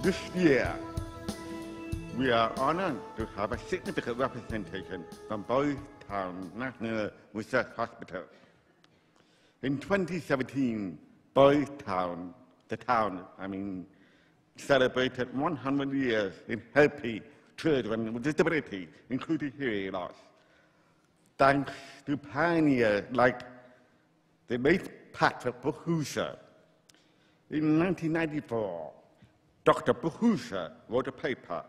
This year, we are honored to have a significant representation from Boys Town National Research Hospital. In 2017, Boys Town, celebrated 100 years in helping children with disability, including hearing loss. Thanks to pioneers like the late Patrick Buhusa. In 1994, Dr. Buhusa wrote a paper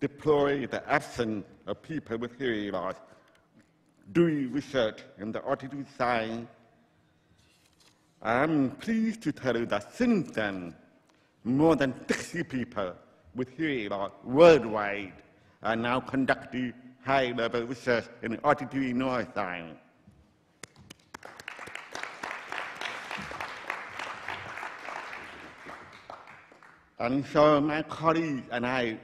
deploying the absence of people with hearing loss doing research in the auditory science. I'm pleased to tell you that since then, more than 60 people with hearing loss worldwide are now conducting high-level research in auditory neuroscience. And so my colleagues and I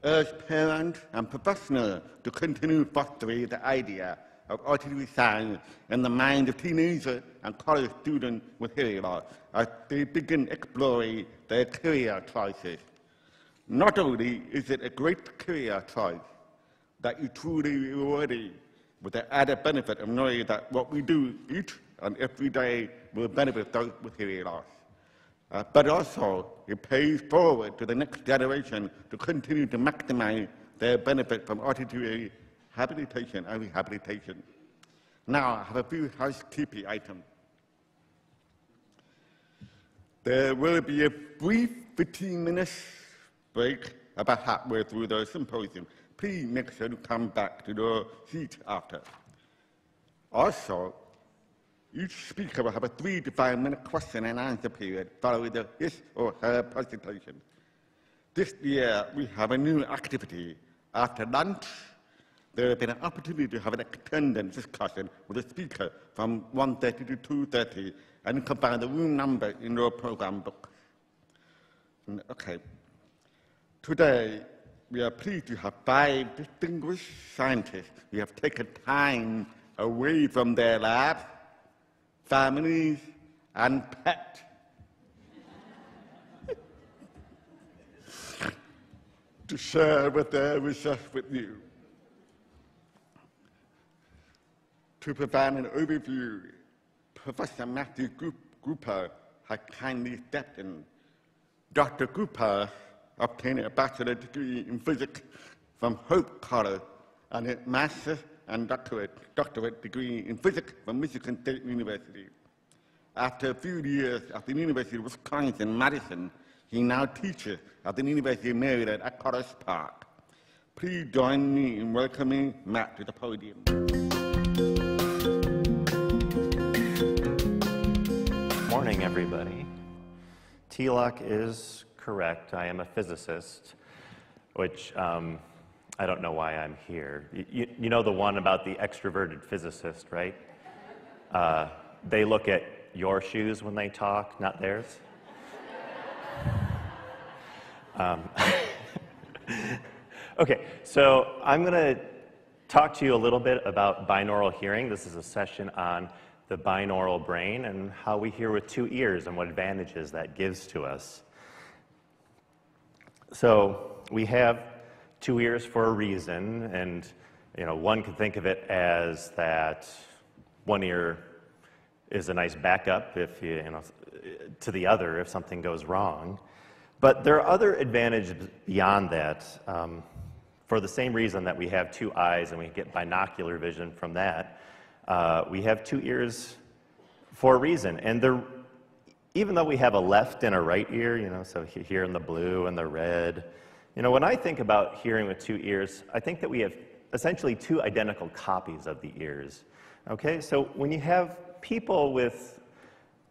urge parents and professionals to continue fostering the idea of auditory science in the minds of teenagers and college students with hearing loss as they begin exploring their career choices. Not only is it a great career choice that you truly rewarded with the added benefit of knowing that what we do each and every day will benefit those with hearing loss. But also, it pays forward to the next generation to continue to maximize their benefit from auditory habilitation and rehabilitation. Now, I have a few housekeeping items. There will be a brief 15-minute break about halfway through the symposium. Please make sure to come back to your seat after. Also, each speaker will have a 3 to 5 minute question and answer period following his or her presentation. This year, we have a new activity. After lunch, there will be an opportunity to have an extended discussion with the speaker from 1:30 to 2:30, and you can find the room number in your program book. Okay. Today, we are pleased to have 5 distinguished scientists who have taken time away from their labs, families, and pets to share with their research with you. To provide an overview, Professor Matthew Cooper has kindly stepped in. Dr. Cooper obtained a bachelor's degree in physics from Hope College and a master's and doctorate degree in physics from Michigan State University. After a few years at the University of Wisconsin-Madison, he now teaches at the University of Maryland at College Park. Please join me in welcoming Matt to the podium. Morning, everybody. T-Lock is correct. I am a physicist, which I don't know why I'm here. You know the one about the extroverted physicist, right? They look at your shoes when they talk, not theirs. Okay, so I'm going to talk to you a little bit about binaural hearing. This is a session on the binaural brain and how we hear with 2 ears and what advantages that gives to us. So we have 2 ears for a reason, and one could think of it as that one ear is a nice backup if to the other if something goes wrong. But there are other advantages beyond that. For the same reason that we have 2 eyes and we get binocular vision from that, we have 2 ears for a reason. And even though we have a left and a right ear, so here in the blue and the red, when I think about hearing with 2 ears, I think that we have essentially 2 identical copies of the ears. Okay, so when you have people with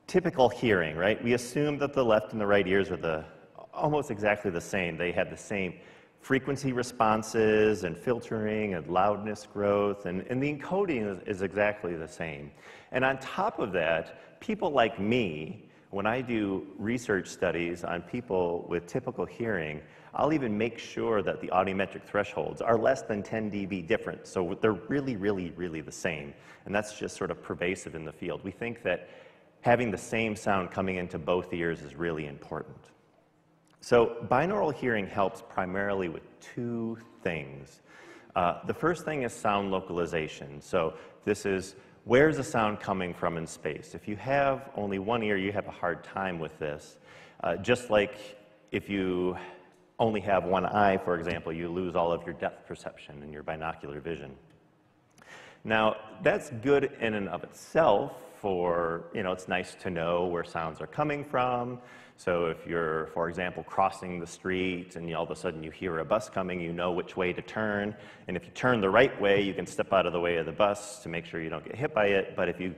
typical hearing, right, we assume that the left and the right ears are almost exactly the same. They have the same frequency responses and filtering and loudness growth, and the encoding is exactly the same. And on top of that, people like me, when I do research studies on people with typical hearing, I'll even make sure that the audiometric thresholds are less than 10 dB different. So they're really, really, really the same. And that's just sort of pervasive in the field. We think that having the same sound coming into both ears is really important. So binaural hearing helps primarily with two things. The first thing is sound localization. So this is, where's the sound coming from in space? If you have only one ear, you have a hard time with this. Just like if you only have one eye, for example, you lose all of your depth perception and your binocular vision. Now, that's good in and of itself for, it's nice to know where sounds are coming from. So if you're, for example, crossing the street and all of a sudden you hear a bus coming, you know which way to turn. And if you turn the right way, you can step out of the way of the bus to make sure you don't get hit by it. But if you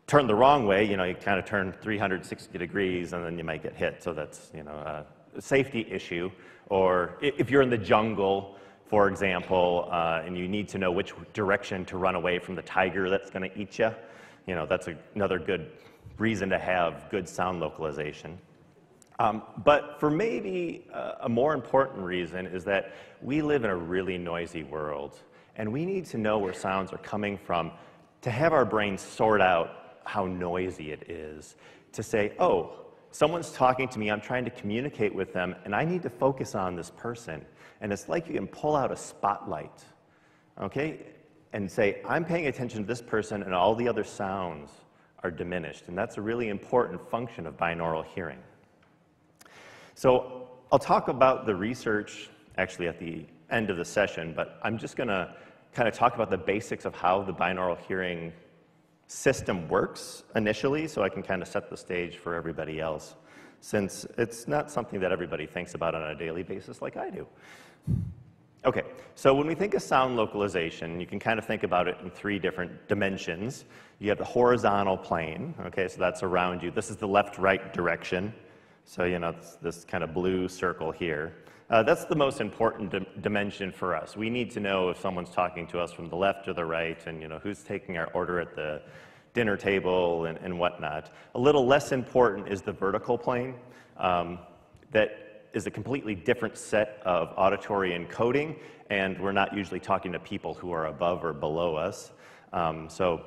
turn the wrong way, you kind of turn 360 degrees and then you might get hit. So that's, a safety issue. Or if you're in the jungle, for example, and you need to know which direction to run away from the tiger that's going to eat you, that's another good reason to have good sound localization. But for maybe a more important reason is that we live in a really noisy world, and we need to know where sounds are coming from to have our brains sort out how noisy it is, to say, oh, someone's talking to me, I'm trying to communicate with them, and I need to focus on this person. And it's like you can pull out a spotlight, okay, and say, I'm paying attention to this person, and all the other sounds are diminished. And that's a really important function of binaural hearing. So I'll talk about the research actually at the end of the session, but I'm just going to kind of talk about the basics of how the binaural hearing system works initially, so I can kind of set the stage for everybody else, since it's not something that everybody thinks about on a daily basis like I do. Okay, so when we think of sound localization, you can kind of think about it in three different dimensions. You have the horizontal plane, okay, so that's around you. This is the left-right direction, so it's this kind of blue circle here. That's the most important dimension for us. We need to know if someone's talking to us from the left or the right, and who's taking our order at the dinner table and whatnot. A little less important is the vertical plane. That is a completely different set of auditory encoding, and we're not usually talking to people who are above or below us. So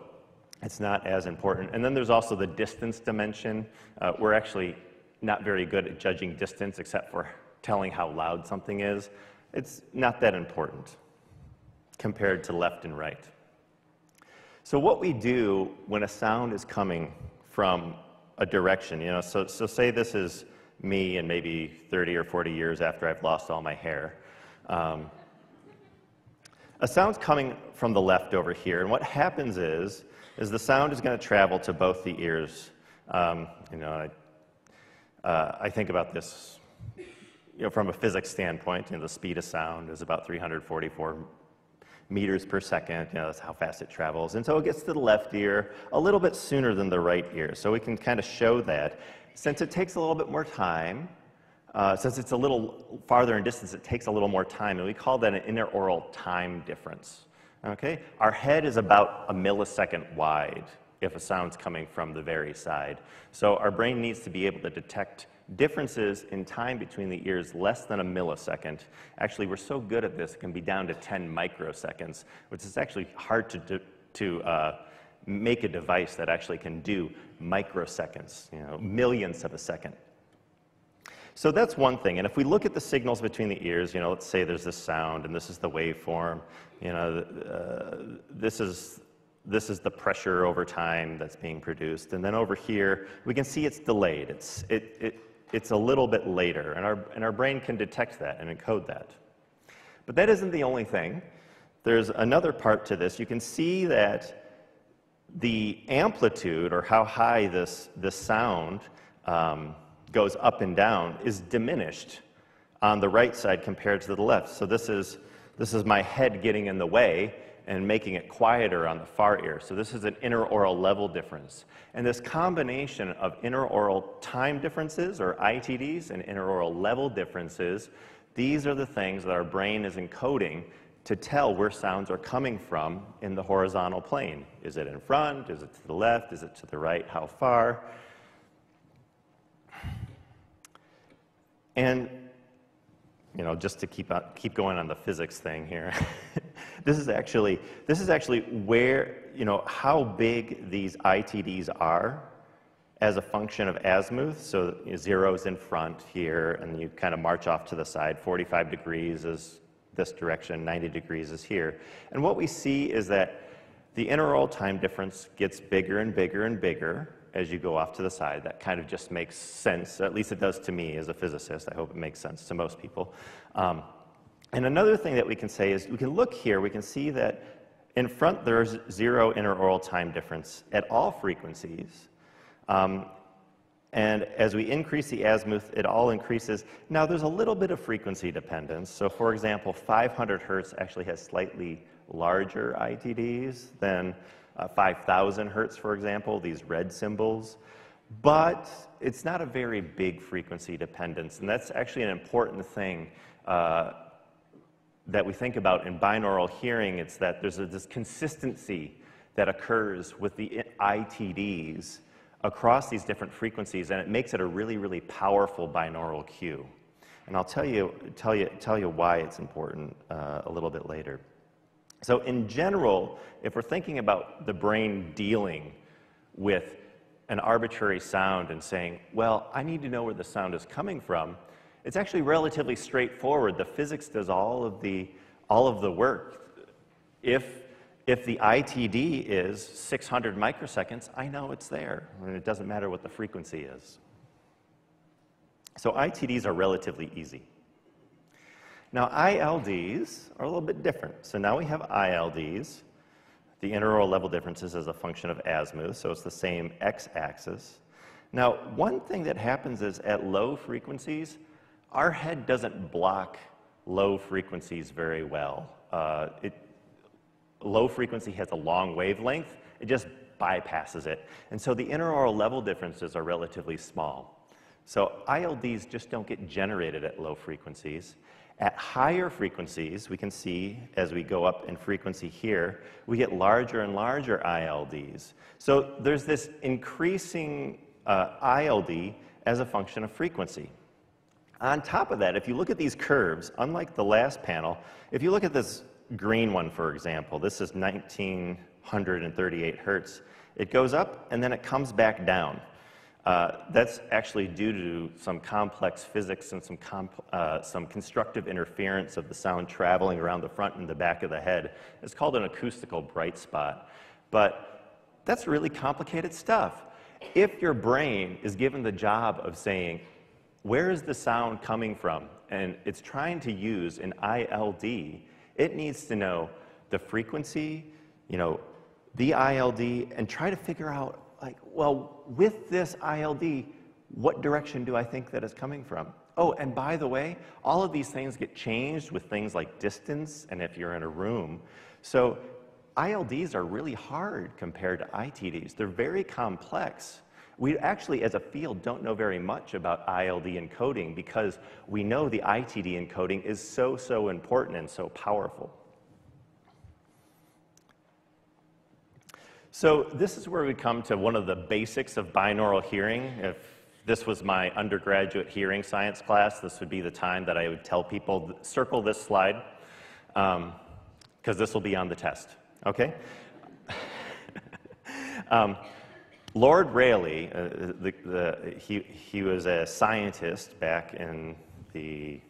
it's not as important. And then there's also the distance dimension. We're actually not very good at judging distance except for telling how loud something is. It's not that important compared to left and right. So what we do when a sound is coming from a direction, so say this is me and maybe 30 or 40 years after I've lost all my hair. A sound's coming from the left over here, and what happens is the sound is going to travel to both the ears. I think about this from a physics standpoint. The speed of sound is about 344 meters per second. That's how fast it travels. And so it gets to the left ear a little bit sooner than the right ear. So we can kind of show that. Since it takes a little bit more time, since it's a little farther in distance, it takes a little more time, and we call that an intraoral time difference. Okay? Our head is about a millisecond wide if a sound's coming from the very side. So our brain needs to be able to detect differences in time between the ears less than a millisecond. Actually, we're so good at this, it can be down to 10 microseconds, which is actually hard to make a device that actually can do microseconds, millionths of a second. So that's one thing. And if we look at the signals between the ears, let's say there's this sound and this is the waveform. This is the pressure over time that's being produced. And then over here, we can see it's delayed. It's a little bit later, and our brain can detect that and encode that. But that isn't the only thing. There's another part to this. You can see that the amplitude, or how high this sound goes up and down, is diminished on the right side compared to the left. So this is my head getting in the way and making it quieter on the far ear. So this is an intraoral level difference. And this combination of intraoral time differences, or ITDs, and intraoral level differences, these are the things that our brain is encoding to tell where sounds are coming from in the horizontal plane. Is it in front? Is it to the left? Is it to the right? How far? And just to keep going on the physics thing here, this is actually where, how big these ITDs are as a function of azimuth. So 0 is in front here, and you kind of march off to the side. 45 degrees is this direction, 90 degrees is here. And what we see is that the interaural time difference gets bigger and bigger and bigger as you go off to the side. That kind of just makes sense. At least it does to me as a physicist. I hope it makes sense to most people. And another thing that we can say is we can look here. We can see that in front there's 0 interaural time difference at all frequencies. And as we increase the azimuth, it all increases. Now, there's a little bit of frequency dependence. So, for example, 500 hertz actually has slightly larger ITDs than 5,000 hertz, for example, these red symbols. But it's not a very big frequency dependence. And that's actually an important thing that we think about in binaural hearing. It's that there's this consistency that occurs with the ITDs across these different frequencies, and it makes it a really, really powerful binaural cue. And I'll tell you why it's important a little bit later. So in general, if we're thinking about the brain dealing with an arbitrary sound and saying, well, I need to know where the sound is coming from, it's actually relatively straightforward. The physics does all of the work. If the ITD is 600 microseconds, I know it's there, and it doesn't matter what the frequency is. So ITDs are relatively easy. Now, ILDs are a little bit different. So now we have ILDs. The interaural level differences as a function of azimuth, so it's the same x-axis. Now, one thing that happens is at low frequencies, our head doesn't block low frequencies very well. Low frequency has a long wavelength. It just bypasses it. And so the interaural level differences are relatively small. So ILDs just don't get generated at low frequencies. At higher frequencies, we can see as we go up in frequency here, we get larger and larger ILDs. So there's this increasing ILD as a function of frequency. On top of that, if you look at these curves, unlike the last panel, if you look at this green one, for example, this is 1938 hertz. It goes up, and then it comes back down. That's actually due to some complex physics and some constructive interference of the sound traveling around the front and the back of the head. It's called an acoustical bright spot. But that's really complicated stuff. If your brain is given the job of saying, where is the sound coming from? And it's trying to use an ILD, it needs to know the frequency, the ILD, and try to figure out, like, well, with this ILD, what direction do I think that is coming from? Oh, and by the way, all of these things get changed with things like distance and if you're in a room. So ILDs are really hard compared to ITDs. They're very complex. We actually, as a field, don't know very much about ILD encoding because we know the ITD encoding is so important and so powerful. So this is where we come to one of the basics of binaural hearing. If this was my undergraduate hearing science class, this would be the time that I would tell people, circle this slide, because this will be on the test, okay? Lord Rayleigh, he was a scientist back in the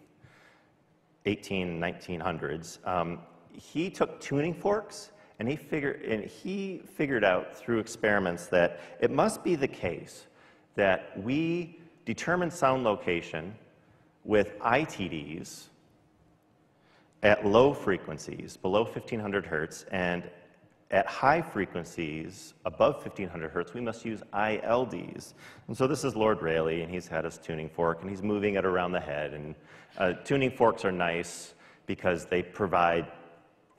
1900s. He took tuning forks, and he figured out through experiments that it must be the case that we determine sound location with ITDs at low frequencies, below 1500 hertz, and at high frequencies, above 1500 hertz, we must use ILDs. And so this is Lord Rayleigh, and he's had his tuning fork, and he's moving it around the head. And tuning forks are nice because they provide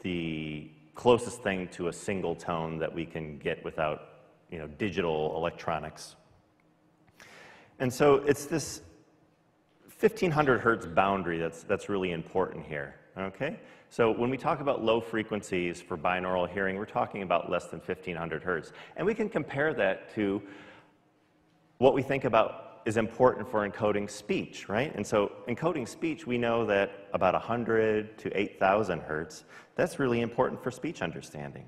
the closest thing to a single tone that we can get without, digital electronics. And so it's this 1500 hertz boundary that's really important here, okay? So when we talk about low frequencies for binaural hearing, we're talking about less than 1500 hertz. And we can compare that to what we think about is important for encoding speech, right? And so encoding speech, we know that about 100 to 8,000 hertz, that's really important for speech understanding.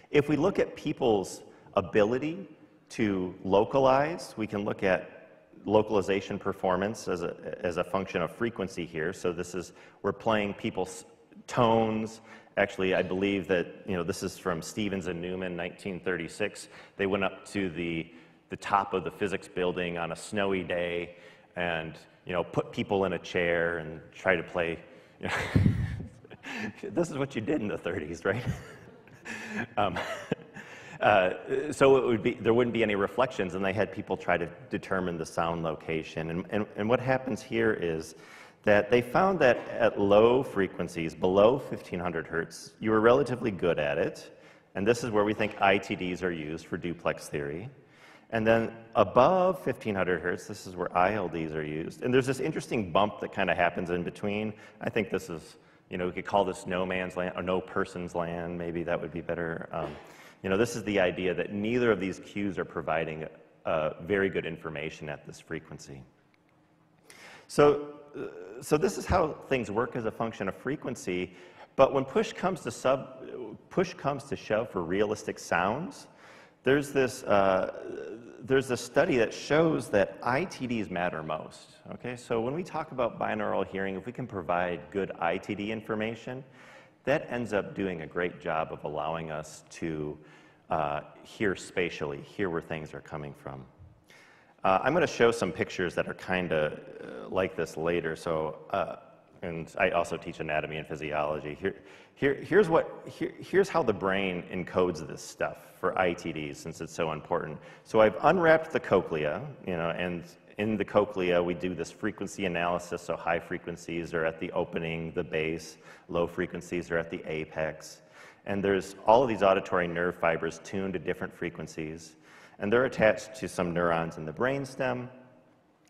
If we look at people's ability to localize. We can look at localization performance as a function of frequency here. So we're playing people's tones. Actually, I believe that, this is from Stevens and Newman, 1936. They went up to the top of the physics building on a snowy day and, put people in a chair and try to play. This is what you did in the 30s, right? So there wouldn't be any reflections, and they had people try to determine the sound location. And what happens here is that they found that at low frequencies, below 1500 hertz, you were relatively good at it. And this is where we think ITDs are used for duplex theory. And then above 1500 hertz, this is where ILDs are used. And there's this interesting bump that kind of happens in between. I think this is, we could call this no man's land, or no person's land. Maybe that would be better. This is the idea that neither of these cues are providing very good information at this frequency. So this is how things work as a function of frequency. But when push comes to shove for realistic sounds, there's this study that shows that ITDs matter most. Okay, so when we talk about binaural hearing, if we can provide good ITD information, that ends up doing a great job of allowing us to hear spatially, hear where things are coming from. I'm going to show some pictures that are kind of like this later. So, and I also teach anatomy and physiology. Here's how the brain encodes this stuff for ITDs, since it's so important. So I've unwrapped the cochlea, and in the cochlea we do this frequency analysis. So high frequencies are at the opening, the base. Low frequencies are at the apex. And there's all of these auditory nerve fibers tuned to different frequencies. And they're attached to some neurons in the brainstem.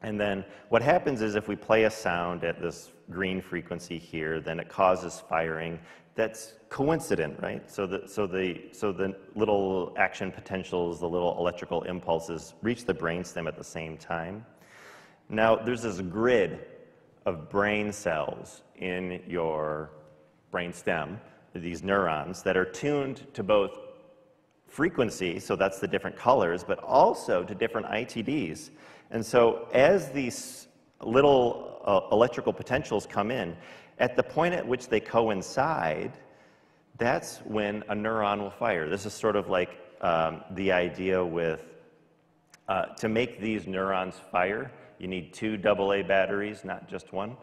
And then what happens is if we play a sound at this green frequency here, then it causes firing that's coincident, right? So the little action potentials, the little electrical impulses reach the brainstem at the same time. Now, there's this grid of brain cells in your brainstem, these neurons that are tuned to both frequency, so that's the different colors, but also to different ITDs. And so as these little electrical potentials come in, at the point at which they coincide, that's when a neuron will fire. This is sort of like the idea with, to make these neurons fire, you need 2 AA batteries, not just one.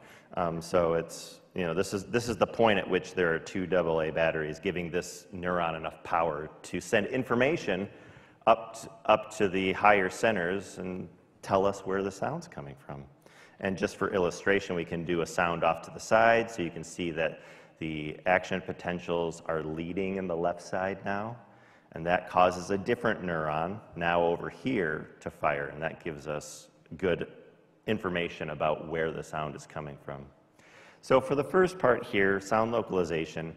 So it's, this is the point at which there are 2 AA batteries, giving this neuron enough power to send information up to the higher centers and tell us where the sound's coming from. And just for illustration, we can do a sound off to the side, so you can see that the action potentials are leading in the left side now, and that causes a different neuron now over here to fire, and that gives us good information about where the sound is coming from. So for the first part here, sound localization,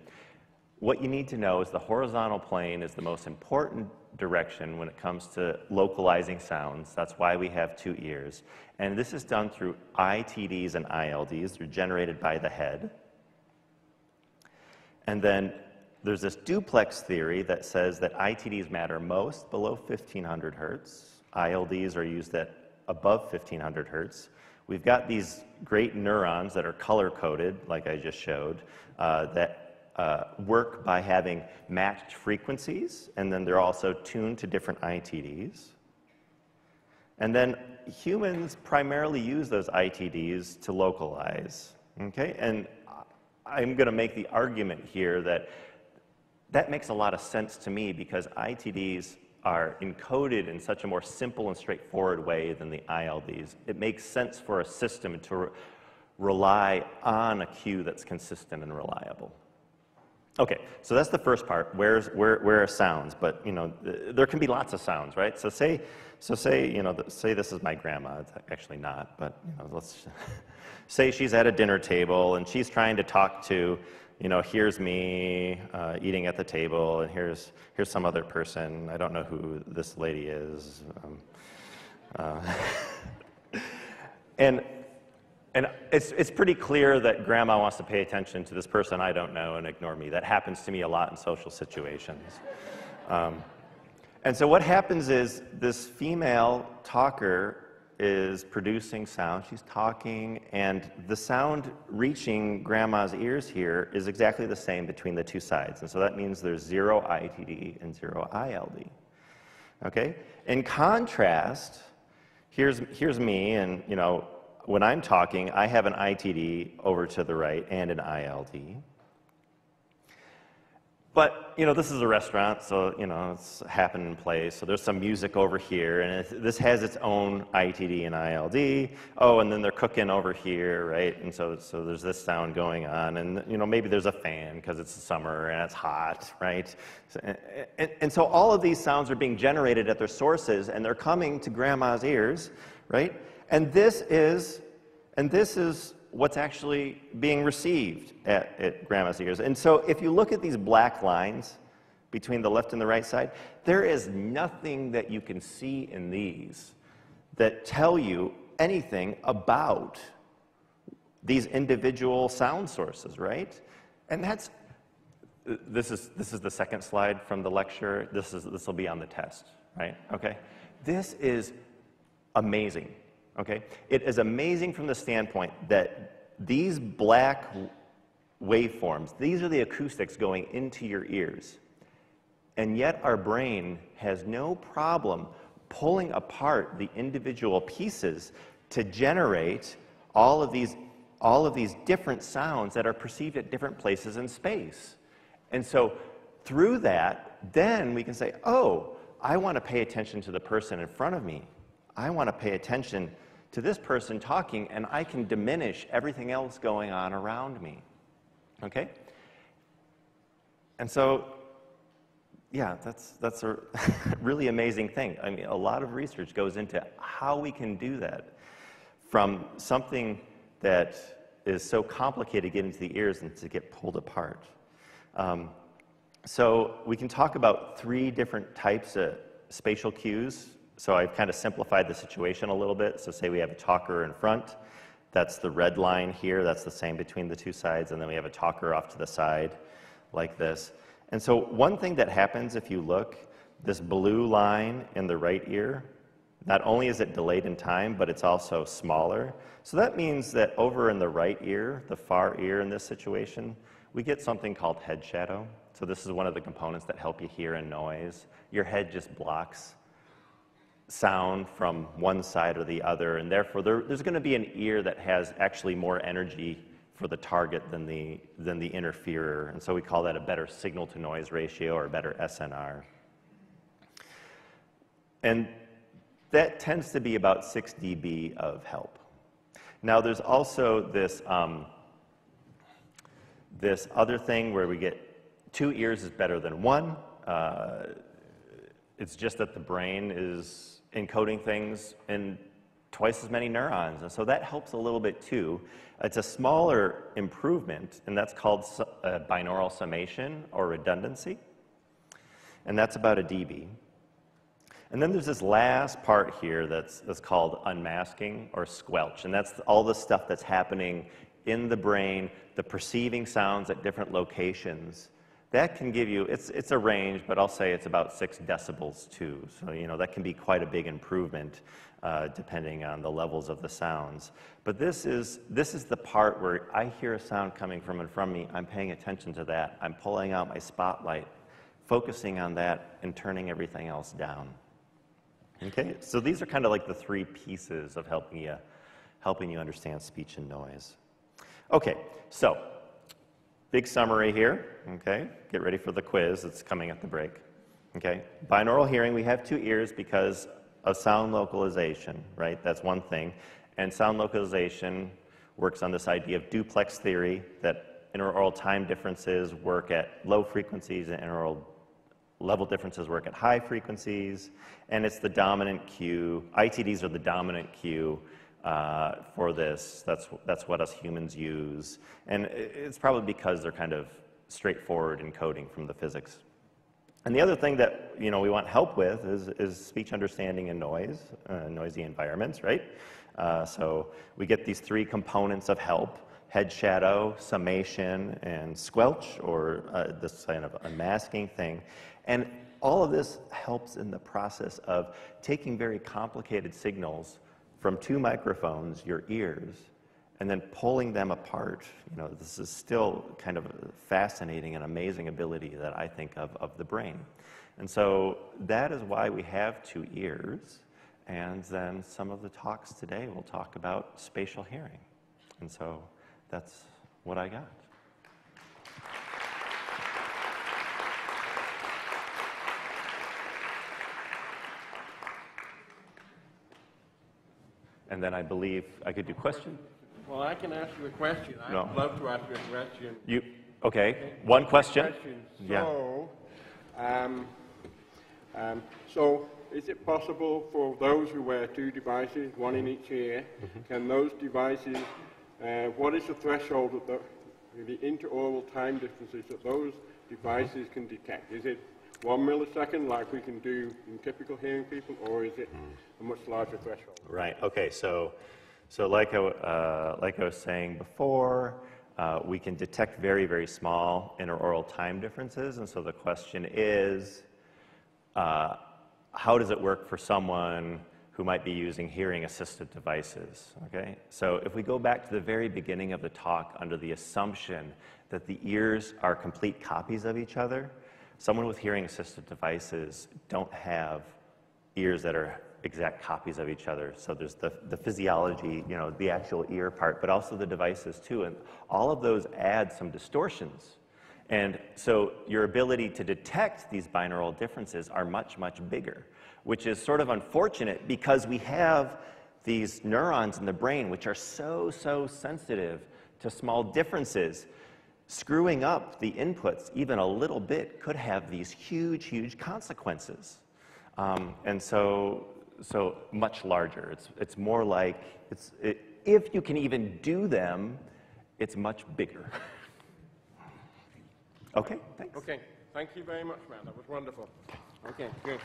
what you need to know is the horizontal plane is the most important direction when it comes to localizing sounds. That's why we have 2 ears. And this is done through ITDs and ILDs. They're generated by the head. And then there's this duplex theory that says that ITDs matter most below 1500 hertz. ILDs are used at above 1500 hertz. We've got these great neurons that are color-coded, like I just showed, that work by having matched frequencies, and then they're also tuned to different ITDs. And then humans primarily use those ITDs to localize, okay? And I'm going to make the argument here that that makes a lot of sense to me because ITDs are encoded in such a more simple and straightforward way than the ILDs. It makes sense for a system to rely on a cue that's consistent and reliable. Okay, so that's the first part. Where are sounds? But there can be lots of sounds, right? So say this is my grandma. It's actually not, but let's say she's at a dinner table and she's trying to talk to, here's me eating at the table, and here's some other person. I don't know who this lady is, and it's pretty clear that grandma wants to pay attention to this person I don't know and ignore me. That happens to me a lot in social situations. And so what happens is this female talker is producing sound. She's talking, and the sound reaching grandma's ears here is exactly the same between the two sides. And so that means there's 0 ITD and 0 ILD. Okay? In contrast, here's me, and you know, when I'm talking, I have an ITD over to the right and an ILD. But, you know, this is a restaurant, so, you know, it's a happening place. So there's some music over here, and this has its own ITD and ILD. Oh, and then they're cooking over here, right? And so there's this sound going on. And, you know, maybe there's a fan because it's summer and it's hot, right? And so all of these sounds are being generated at their sources, and they're coming to grandma's ears, right? And this is what's actually being received at grandma's ears. And so if you look at these black lines between the left and the right side, there is nothing that you can see in these that tell you anything about these individual sound sources, right? And this is the second slide from the lecture. This will be on the test, right? Okay. This is amazing. Okay? It is amazing from the standpoint that these black waveforms, these are the acoustics going into your ears. And yet our brain has no problem pulling apart the individual pieces to generate all of these different sounds that are perceived at different places in space. And so through that, then we can say, oh, I want to pay attention to the person in front of me. I want to pay attention to this person talking, and I can diminish everything else going on around me. Okay? And so, yeah, that's a really amazing thing. I mean, a lot of research goes into how we can do that from something that is so complicated to get into the ears and to get pulled apart. So we can talk about 3 different types of spatial cues. So I've kind of simplified the situation a little bit. So say we have a talker in front. That's the red line here. That's the same between the two sides. And then we have a talker off to the side like this. And so one thing that happens if you look, this blue line in the right ear, not only is it delayed in time, but it's also smaller. So that means that over in the right ear, the far ear in this situation, we get something called head shadow. So this is one of the components that help you hear in noise. Your head just blocks sound from one side or the other, and therefore there's going to be an ear that has actually more energy for the target than the interferer, and so we call that a better signal-to-noise ratio or a better SNR. And that tends to be about 6 dB of help. Now there's also this this other thing where we get 2 ears is better than 1. It's just that the brain is encoding things in twice as many neurons, and so that helps a little bit too. It's a smaller improvement, and that's called binaural summation or redundancy, and that's about 1 dB. And then there's this last part here that's called unmasking or squelch, and that's all the stuff that's happening in the brain, the perceiving sounds at different locations. That can give you, it's a range, but I'll say it's about 6 decibels too. So, you know, that can be quite a big improvement depending on the levels of the sounds. But this is the part where I hear a sound coming from in front of me, I'm paying attention to that. I'm pulling out my spotlight, focusing on that, and turning everything else down. Okay, so these are kind of like the 3 pieces of helping you understand speech and noise. Okay, so big summary here, okay? Get ready for the quiz. It's coming at the break, okay? Binaural hearing, we have 2 ears because of sound localization, right? That's one thing. And sound localization works on this idea of duplex theory, that intraoral time differences work at low frequencies and intraoral level differences work at high frequencies. And it's the dominant cue. ITDs are the dominant cue for this. That's what us humans use. And it's probably because they're kind of straightforward encoding from the physics. And the other thing that we want help with is speech understanding and noise, noisy environments, right? So we get these 3 components of help: head shadow, summation, and squelch, or this kind of unmasking thing. And all of this helps in the process of taking very complicated signals from two microphones, your ears, and then pulling them apart. You know, this is still kind of a fascinating and amazing ability that I think of the brain. And so that is why we have two ears. And then some of the talks today will talk about spatial hearing. And so that's what I got. And then I believe I could do questions. Well, I can ask you a question. I'd love to ask you a question. Okay. One question? So, so is it possible for those who wear two devices, one in each ear, can those devices, what is the threshold of the interaural time differences that those devices can detect? Is it 1 millisecond like we can do in typical hearing people, or is it a much larger threshold? Right. Okay. So like I was saying before, we can detect very, very small interaural time differences, and so the question is, how does it work for someone who might be using hearing-assisted devices? Okay. So if we go back to the very beginning of the talk, under the assumption that the ears are complete copies of each other, someone with hearing-assisted devices don't have ears that are exact copies of each other. So there's the physiology, you know, the actual ear part, but also the devices too. And all of those add some distortions. And so your ability to detect these binaural differences are much, much bigger, which is sort of unfortunate because we have these neurons in the brain which are so sensitive to small differences. Screwing up the inputs even a little bit could have these huge, huge consequences. And so much larger. It's more like, if you can even do them, it's much bigger. Okay, thanks. Okay, thank you very much, Matt. That was wonderful. Okay, good.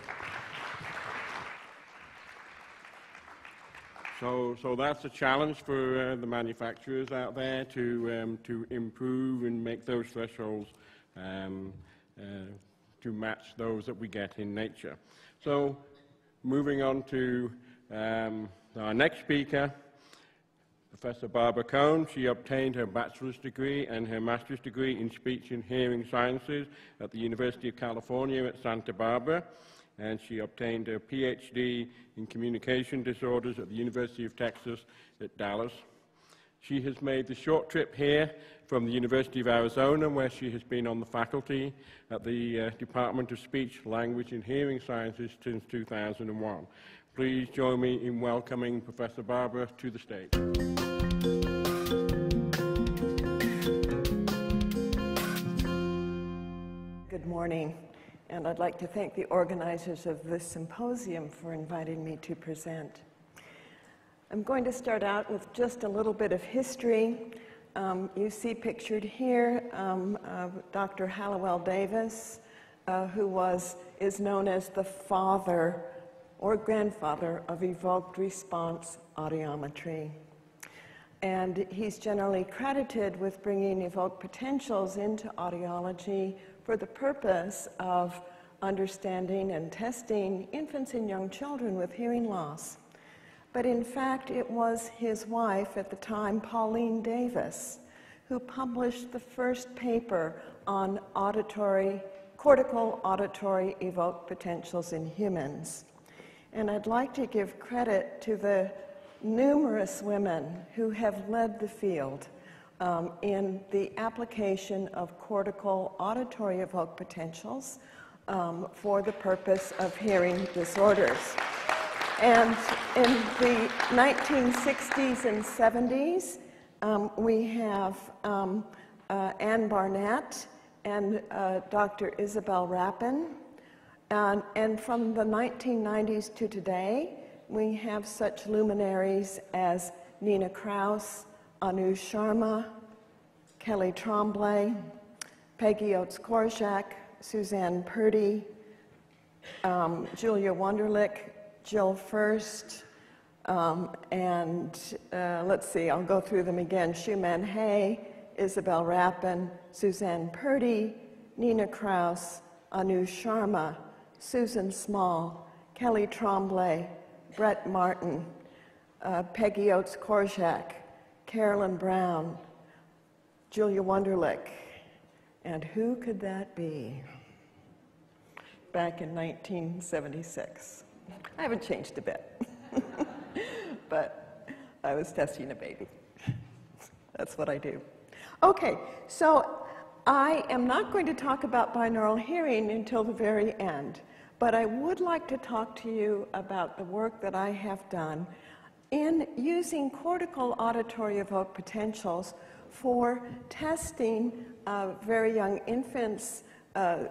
So that's a challenge for the manufacturers out there to improve and make those thresholds to match those that we get in nature. So moving on to our next speaker, Professor Barbara Cohn. She obtained her bachelor's degree and her master's degree in speech and hearing sciences at the University of California at Santa Barbara, and she obtained her PhD in communication disorders at the University of Texas at Dallas. She has made the short trip here from the University of Arizona, where she has been on the faculty at the Department of Speech, Language and Hearing Sciences since 2001. Please join me in welcoming Professor Barbara to the stage. Good morning, and I'd like to thank the organizers of this symposium for inviting me to present. I'm going to start out with just a little bit of history. You see pictured here Dr. Hallowell Davis, who is known as the father or grandfather of evoked response audiometry. And he's generally credited with bringing evoked potentials into audiology for the purpose of understanding and testing infants and young children with hearing loss. But in fact, it was his wife at the time, Pauline Davis, who published the first paper on cortical auditory evoked potentials in humans. And I'd like to give credit to the numerous women who have led the field in the application of cortical auditory evoked potentials for the purpose of hearing disorders. And in the 1960s and 70s, we have Ann Barnett and Dr. Isabel Rappin. And from the 1990s to today, we have such luminaries as Nina Kraus, Anu Sharma, Kelly Tremblay, Peggy Oates-Korczak, Suzanne Purdy, Julia Wunderlich, Jill First, and let's see, I'll go through them again. Shuman Hay, Isabel Rappin, Suzanne Purdy, Nina Kraus, Anu Sharma, Susan Small, Kelly Tremblay, Brett Martin, Peggy Oates-Korczak, Carolyn Brown, Julia Wunderlich, and who could that be? Back in 1976. I haven't changed a bit, but I was testing a baby. That's what I do. Okay, so I am not going to talk about binaural hearing until the very end, but I would like to talk to you about the work that I have done in using cortical auditory evoked potentials for testing very young infants,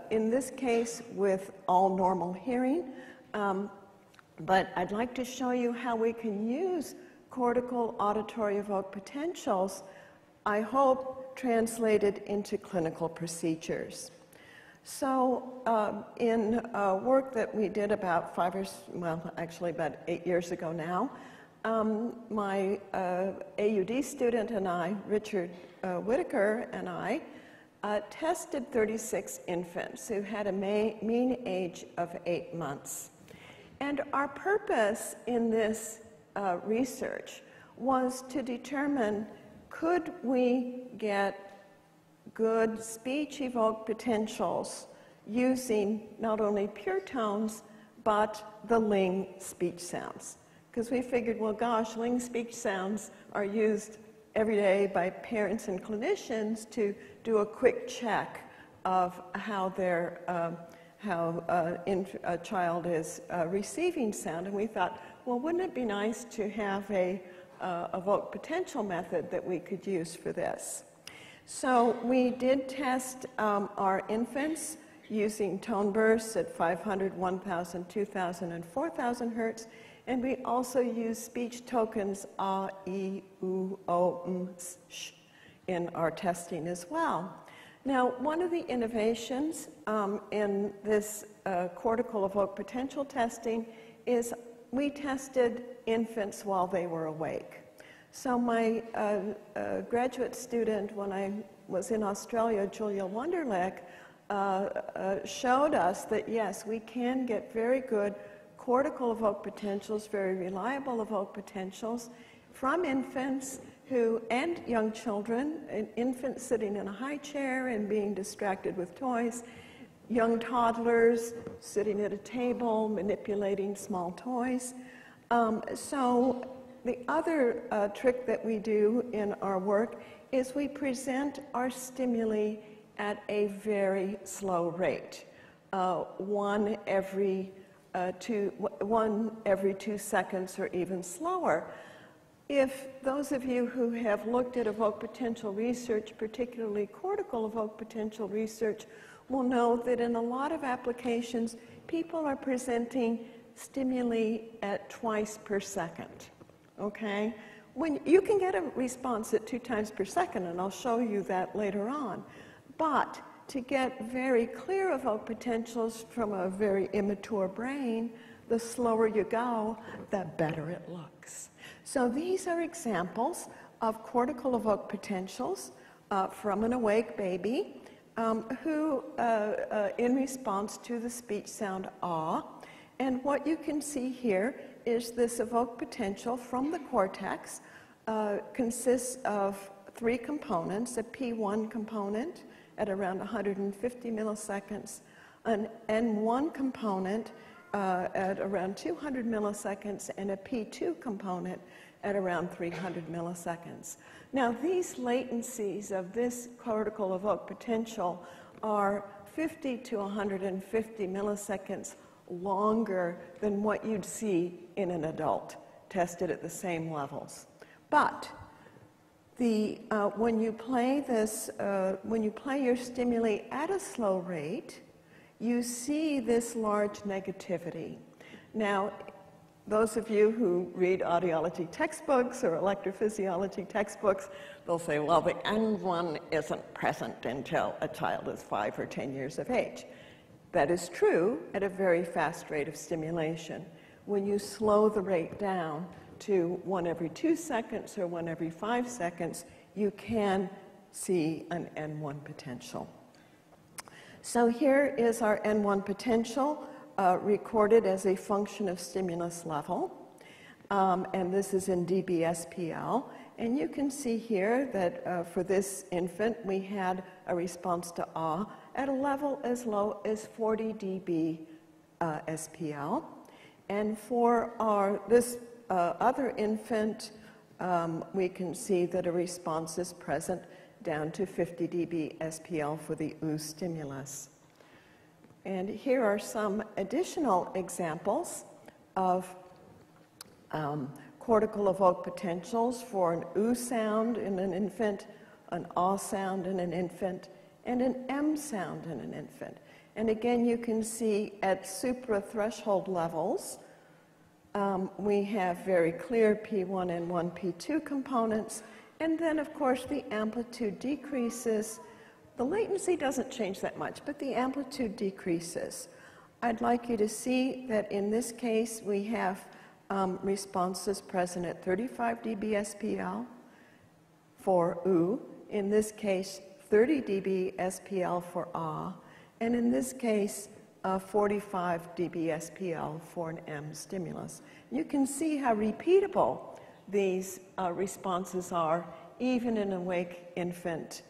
in this case with all normal hearing. But I'd like to show you how we can use cortical auditory evoked potentials, I hope, translated into clinical procedures. So in work that we did about about 8 years ago now, my AUD student and I, Richard Whitaker and I, tested 36 infants who had a mean age of 8 months. And our purpose in this research was to determine, could we get good speech evoked potentials using not only pure tones, but the Ling speech sounds. Because we figured, well, gosh, Ling speech sounds are used every day by parents and clinicians to do a quick check of how a child is receiving sound. And we thought, well, wouldn't it be nice to have a evoked potential method that we could use for this? So we did test our infants using tone bursts at 500, 1,000, 2,000, and 4,000 hertz. And we also used speech tokens a, e, u, o, sh in our testing as well. Now, one of the innovations in this cortical evoked potential testing is we tested infants while they were awake. So my graduate student, when I was in Australia, Julia Wunderlich, showed us that yes, we can get very good cortical evoked potentials, very reliable evoked potentials from infants and young children, infants sitting in a high chair and being distracted with toys, young toddlers sitting at a table manipulating small toys. So the other trick that we do in our work is we present our stimuli at a very slow rate, one every 2 seconds or even slower. If those of you who have looked at evoked potential research, particularly cortical evoked potential research, will know that in a lot of applications, people are presenting stimuli at twice per second, okay? When you can get a response at 2 times per second, and I'll show you that later on, but to get very clear evoked potentials from a very immature brain, the slower you go, the better it looks. So these are examples of cortical evoked potentials from an awake baby who, in response to the speech sound ah, and what you can see here is this evoked potential from the cortex consists of 3 components, a P1 component at around 150 milliseconds, an N1 component at around 200 milliseconds, and a P2 component at around 300 milliseconds. Now, these latencies of this cortical evoked potential are 50 to 150 milliseconds longer than what you'd see in an adult tested at the same levels. But when you play your stimuli at a slow rate, you see this large negativity. Now, those of you who read audiology textbooks or electrophysiology textbooks, they'll say, well, the N1 isn't present until a child is 5 or 10 years of age. That is true at a very fast rate of stimulation. When you slow the rate down to 1 every 2 seconds or 1 every 5 seconds, you can see an N1 potential. So here is our N1 potential recorded as a function of stimulus level, and this is in dB/SPL. And you can see here that for this infant, we had a response to ah at a level as low as 40 dB/SPL. And for this other infant, we can see that a response is present down to 50 dB/SPL for the oo stimulus. And here are some additional examples of cortical evoked potentials for an oo sound in an infant, an ah sound in an infant, and an M sound in an infant. And again, you can see at suprathreshold levels, we have very clear P1 and 1 P2 components, and then of course the amplitude decreases. The latency doesn't change that much, but the amplitude decreases. I'd like you to see that in this case we have responses present at 35 dB/SPL for oo, in this case 30 dB/SPL for ah, and in this case 45 dB/SPL for an M stimulus. You can see how repeatable these responses are even in an awake infant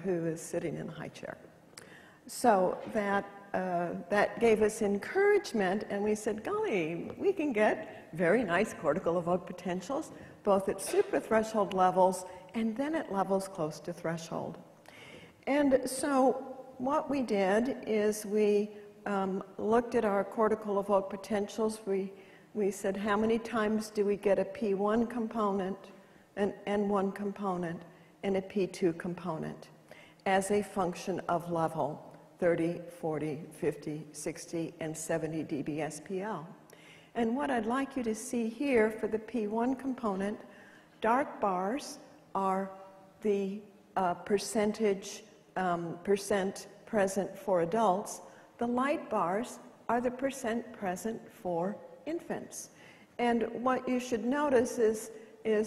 who is sitting in a high chair. So that gave us encouragement, and we said, golly, we can get very nice cortical evoked potentials, both at suprathreshold levels and then at levels close to threshold. And so what we did is we looked at our cortical evoked potentials. We said, how many times do we get a P1 component, an N1 component, and a P2 component as a function of level, 30, 40, 50, 60, and 70 dB/SPL. And what I'd like you to see here for the P1 component, dark bars are the percent present for adults. The light bars are the percent present for infants. And what you should notice is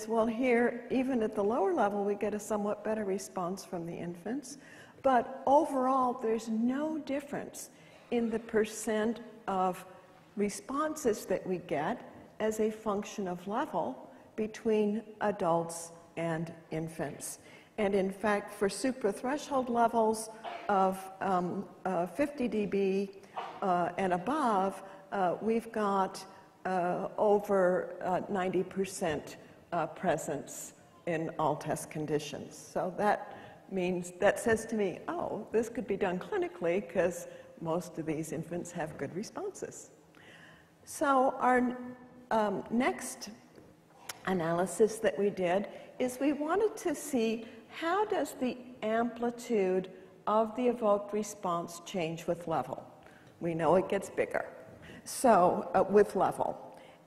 well, here, even at the lower level, we get a somewhat better response from the infants. But overall, there's no difference in the percent of responses that we get as a function of level between adults and infants. And in fact, for suprathreshold levels of 50 dB and above, we've got over 90% presence in all test conditions. So that says to me, oh, this could be done clinically because most of these infants have good responses. So our next analysis that we did is we wanted to see how does the amplitude of the evoked response change with level. We know it gets bigger, so with level.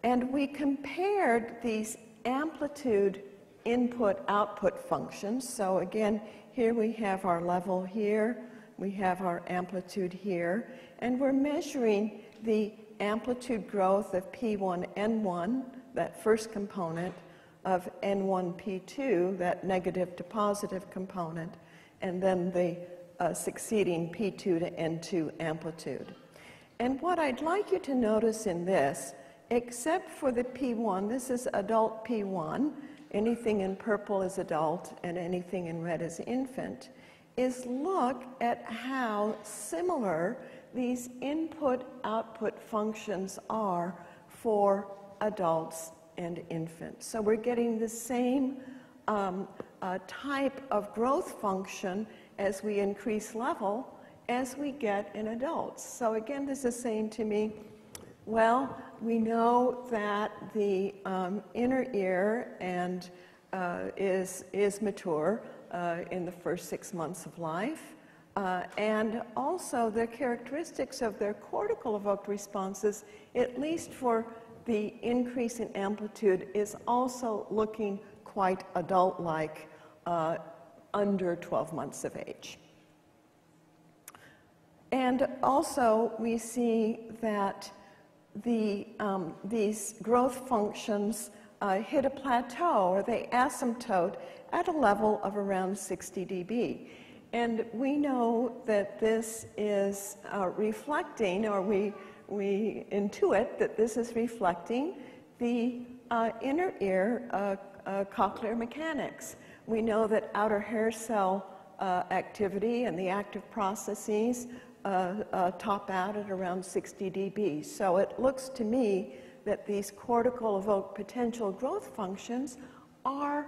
And we compared these amplitude input-output functions. So again, here we have our level here, we have our amplitude here, and we're measuring the amplitude growth of P1, N1, that first component, of N1, P2, that negative to positive component, and then the succeeding P2 to N2 amplitude. And what I'd like you to notice in this, except for the P1, this is adult P1, anything in purple is adult and anything in red is infant, is look at how similar these input-output functions are for adults and infants. So we're getting the same type of growth function as we increase level as we get in adults. So again, this is saying to me, well, we know that the inner ear and is mature in the first 6 months of life. And also the characteristics of their cortical evoked responses, at least for the increase in amplitude, is also looking quite adult-like under 12 months of age. And also we see that these growth functions hit a plateau, or they asymptote at a level of around 60 dB. And we know that this is reflecting, or we we intuit that this is reflecting the inner ear cochlear mechanics. We know that outer hair cell activity and the active processes top out at around 60 dB. So it looks to me that these cortical evoked potential growth functions are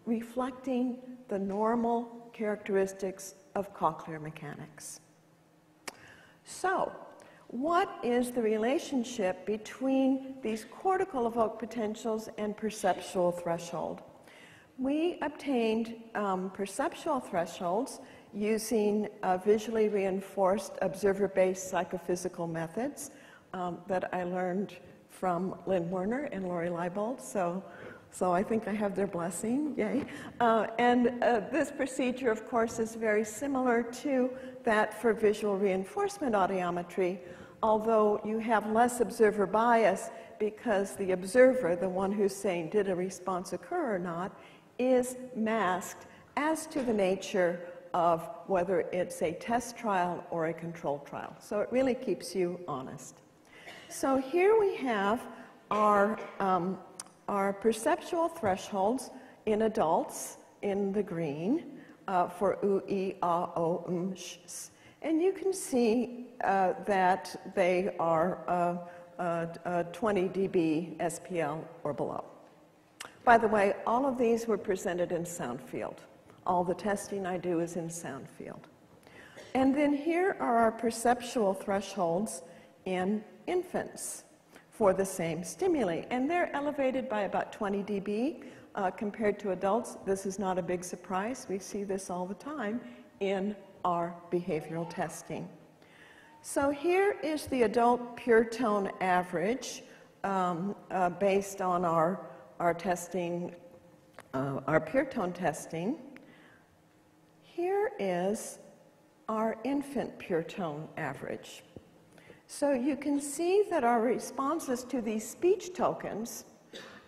reflecting the normal characteristics of cochlear mechanics. So, what is the relationship between these cortical evoked potentials and perceptual threshold? We obtained perceptual thresholds using visually reinforced observer-based psychophysical methods that I learned from Lynn Werner and Lori Leibold, so I think I have their blessing, yay. This procedure, of course, is very similar to that for visual reinforcement audiometry, although you have less observer bias because the observer, the one who's saying did a response occur or not, is masked as to the nature of whether it's a test trial or a control trial. So it really keeps you honest. So here we have our perceptual thresholds in adults in the green for U, E, A, O, Sh, S. And you can see that they are 20 dB SPL or below. By the way, all of these were presented in sound field. All the testing I do is in sound field. And then here are our perceptual thresholds in infants for the same stimuli. And they're elevated by about 20 dB compared to adults. This is not a big surprise. We see this all the time in our behavioral testing. So here is the adult pure tone average based on our testing, our pure tone testing. Here is our infant pure tone average. So you can see that our responses to these speech tokens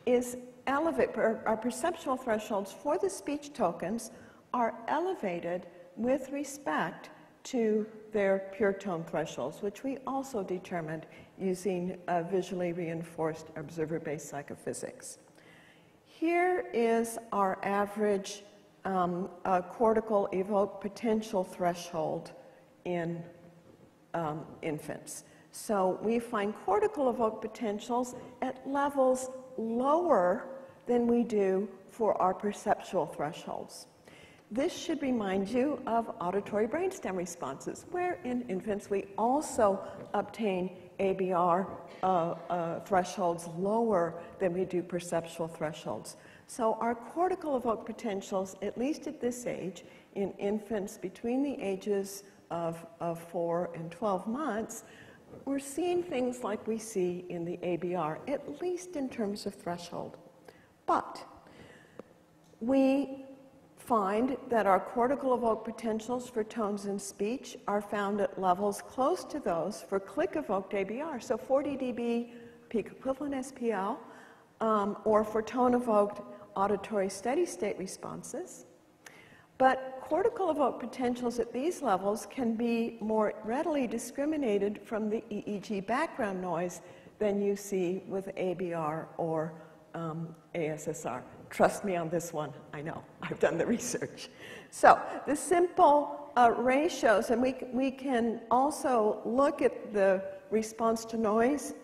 is elevated, our perceptual thresholds for the speech tokens are elevated with respect to their pure tone thresholds, which we also determined using visually reinforced observer-based psychophysics. Here is our average cortical evoked potential threshold in infants. So we find cortical evoked potentials at levels lower than we do for our perceptual thresholds. This should remind you of auditory brainstem responses, where in infants we also obtain ABR thresholds lower than we do perceptual thresholds. So our cortical evoked potentials, at least at this age, in infants between the ages of 4 and 12 months, we're seeing things like we see in the ABR, at least in terms of threshold. But we find that our cortical evoked potentials for tones in speech are found at levels close to those for click evoked ABR, so 40 dB peak equivalent SPL, or for tone evoked auditory steady state responses. But cortical evoked potentials at these levels can be more readily discriminated from the EEG background noise than you see with ABR or ASSR. Trust me on this one, I know, I've done the research. So the simple ratios, and we can also look at the response to noise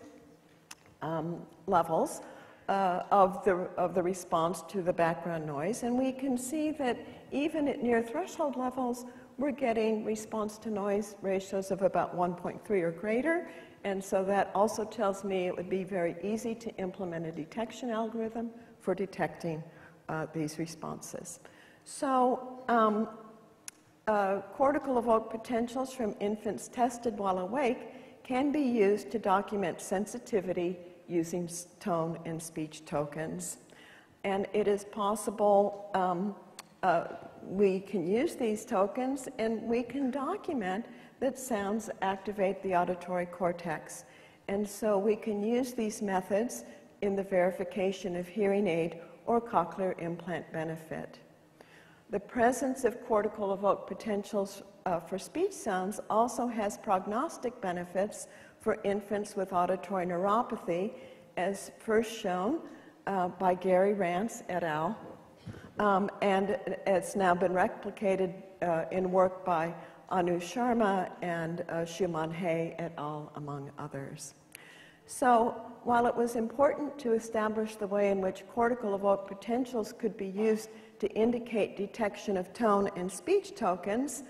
levels of the response to the background noise, and we can see that even at near threshold levels, we're getting response to noise ratios of about 1.3 or greater, and so that also tells me it would be very easy to implement a detection algorithm for detecting these responses. So cortical evoked potentials from infants tested while awake can be used to document sensitivity using tone and speech tokens. And it is possible we can use these tokens and we can document that sounds activate the auditory cortex. And so we can use these methods in the verification of hearing aid or cochlear implant benefit. The presence of cortical evoked potentials for speech sounds also has prognostic benefits for infants with auditory neuropathy, as first shown by Gary Rance et al. And it's now been replicated in work by Anu Sharma and Shuman Hay et al., among others. So while it was important to establish the way in which cortical evoked potentials could be used to indicate detection of tone and speech tokens,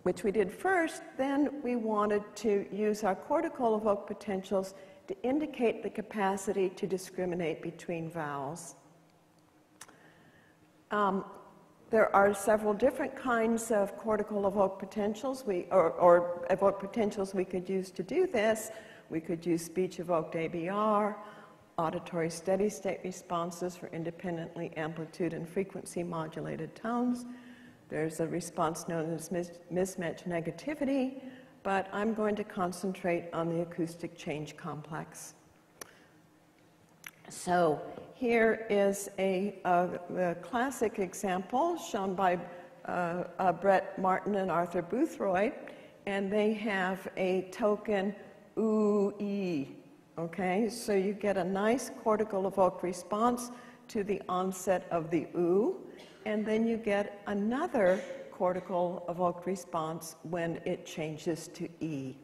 which we did first, then we wanted to use our cortical evoked potentials to indicate the capacity to discriminate between vowels. There are several different kinds of cortical evoked potentials or evoked potentials we could use to do this. We could use speech evoked ABR, auditory steady state responses for independently amplitude and frequency modulated tones. There's a response known as mismatch negativity, but I'm going to concentrate on the acoustic change complex. So here is a classic example shown by Brett Martin and Arthur Boothroyd, and they have a token ooh-ee, okay? So you get a nice cortical evoked response to the onset of the ooh, and then you get another cortical evoked response when it changes to E.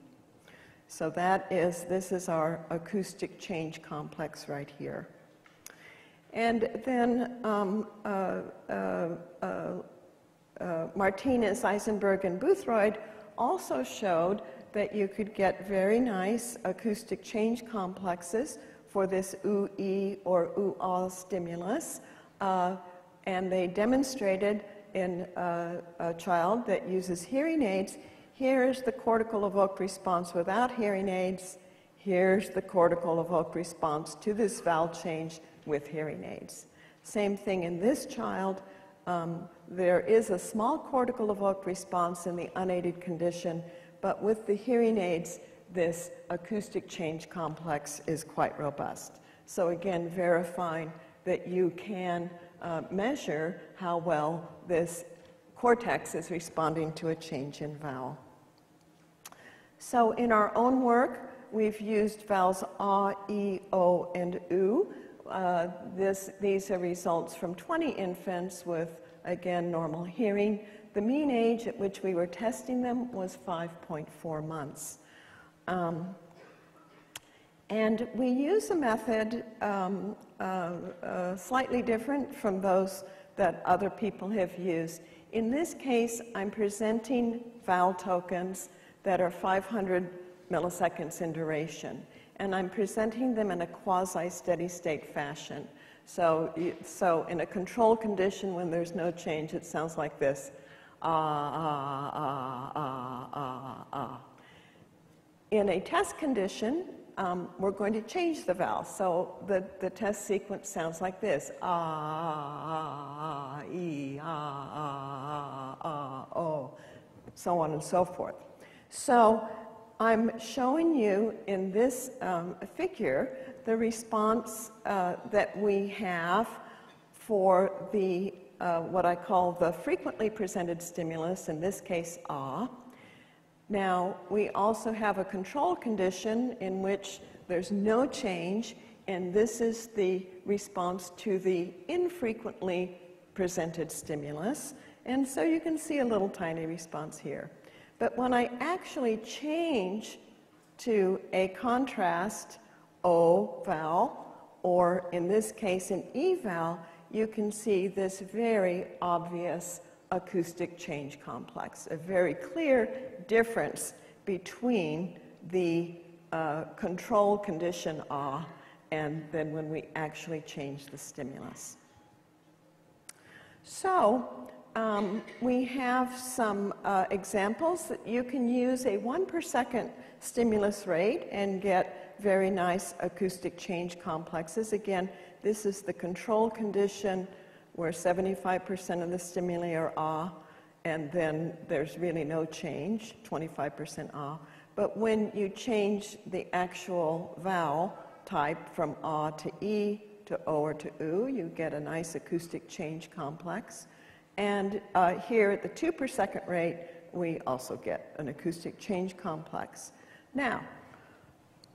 So this is our acoustic change complex right here. And then Martinez, Eisenberg, and Boothroyd also showed that you could get very nice acoustic change complexes for this ooh-ee or ooh-ah stimulus. And they demonstrated in a child that uses hearing aids. Here's the cortical evoked response without hearing aids. Here's the cortical evoked response to this vowel change with hearing aids. Same thing in this child. There is a small cortical evoked response in the unaided condition, but with the hearing aids, this acoustic change complex is quite robust. So again, verifying that you can measure how well this cortex is responding to a change in vowel. So in our own work, we've used vowels ah, e, o, and oo. These are results from 20 infants with, again, normal hearing. The mean age at which we were testing them was 5.4 months. And we use a method slightly different from those that other people have used. In this case, I'm presenting vowel tokens that are 500 milliseconds in duration, and I'm presenting them in a quasi-steady state fashion. So in a control condition, when there's no change, it sounds like this. Ah, ah, ah, ah, ah. In a test condition, we're going to change the vowel. So the test sequence sounds like this. Ah, ah, e, ah, ah, ah, oh, so on and so forth. So I'm showing you in this figure the response that we have for the what I call the frequently presented stimulus, in this case, ah. Now, we also have a control condition in which there's no change, and this is the response to the infrequently presented stimulus. And so you can see a little tiny response here. But when I actually change to a contrast O vowel, or in this case an E vowel, you can see this very obvious acoustic change complex, a very clear difference between the control condition ah and then when we actually change the stimulus. So we have some examples that you can use a 1 per second stimulus rate and get very nice acoustic change complexes. Again, this is the control condition where 75% of the stimuli are ah, and then there's really no change, 25% ah. But when you change the actual vowel type from ah to e to o or to oo, you get a nice acoustic change complex. And here at the 2 per second rate, we also get an acoustic change complex. Now,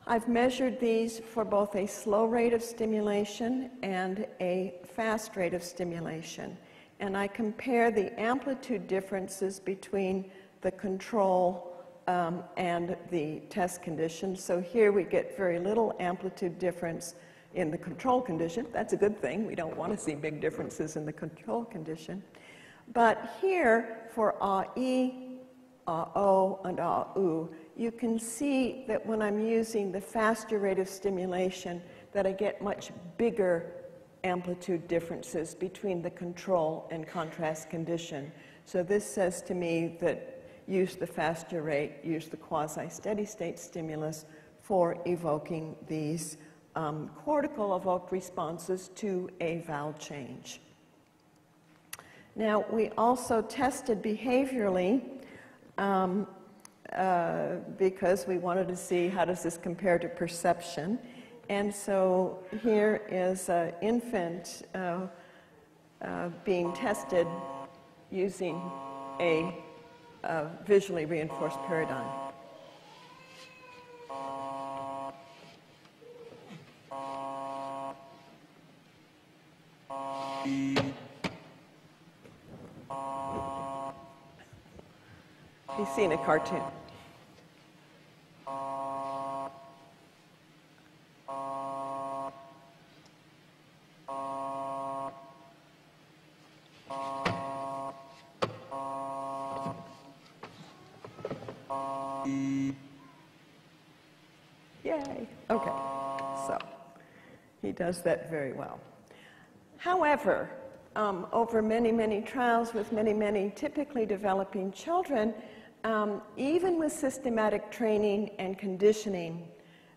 I've measured these for both a slow rate of stimulation and a fast rate of stimulation. And I compare the amplitude differences between the control and the test condition. So here we get very little amplitude difference in the control condition. That's a good thing. We don't want to see big differences in the control condition. But here, for A-E, A-O, and A-U, you can see that when I'm using the faster rate of stimulation, that I get much bigger amplitude differences between the control and contrast condition. So this says to me that use the faster rate, use the quasi-steady state stimulus for evoking these cortical evoked responses to a vowel change. Now, we also tested behaviorally because we wanted to see how does this compare to perception. And so here is an infant being tested using a visually reinforced paradigm. He's seen a cartoon. Yay. Okay. So he does that very well. However, over many, many trials with many, many typically developing children, even with systematic training and conditioning,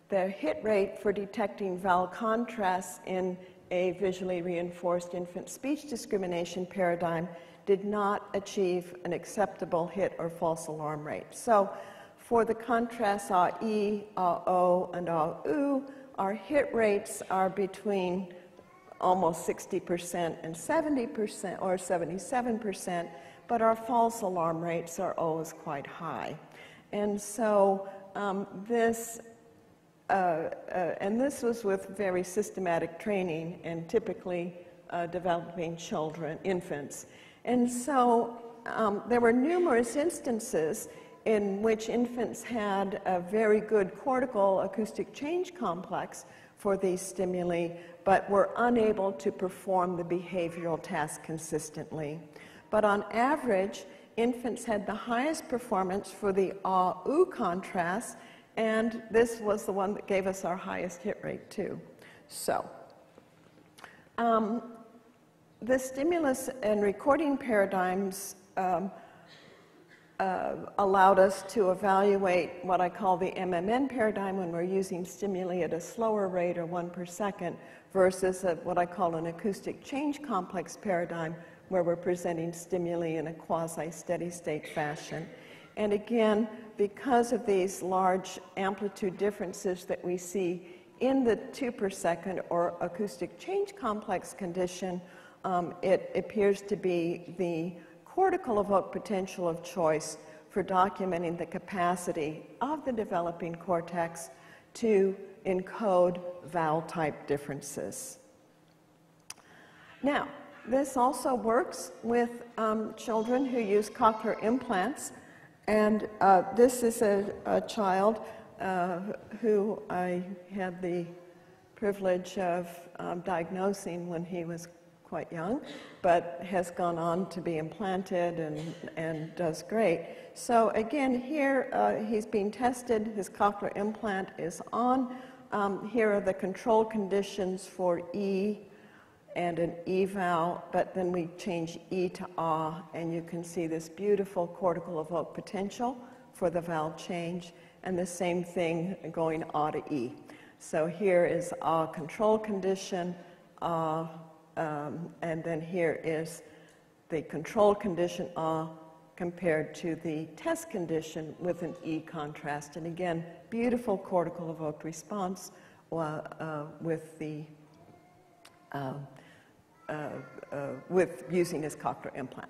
the hit rate for detecting vowel contrasts in a visually reinforced infant speech discrimination paradigm did not achieve an acceptable hit or false alarm rate. So for the contrasts A-E, A-O, and A-U, our hit rates are between almost 60% and 70% or 77%, but our false alarm rates are always quite high. And so this was with very systematic training and typically developing children, infants. And so there were numerous instances in which infants had a very good cortical acoustic change complex for these stimuli, but were unable to perform the behavioral task consistently. But on average, infants had the highest performance for the A-U contrast, and this was the one that gave us our highest hit rate too. So, the stimulus and recording paradigms allowed us to evaluate what I call the MMN paradigm when we're using stimuli at a slower rate or 1 per second versus what I call an acoustic change complex paradigm where we're presenting stimuli in a quasi-steady state fashion. And again, because of these large amplitude differences that we see in the 2 per second or acoustic change complex condition, it appears to be the cortical evoked potential of choice for documenting the capacity of the developing cortex to encode vowel type differences. Now, this also works with children who use cochlear implants, and this is a child who I had the privilege of diagnosing when he was quite young, but has gone on to be implanted and does great. So again, here he's being tested. His cochlear implant is on. Here are the control conditions for E and an E vowel, but then we change E to A, and you can see this beautiful cortical evoked potential for the vowel change, and the same thing going A to E. So here is A control condition, A, and then here is the control condition A compared to the test condition with an E contrast. And again, beautiful cortical evoked response with using his cochlear implant.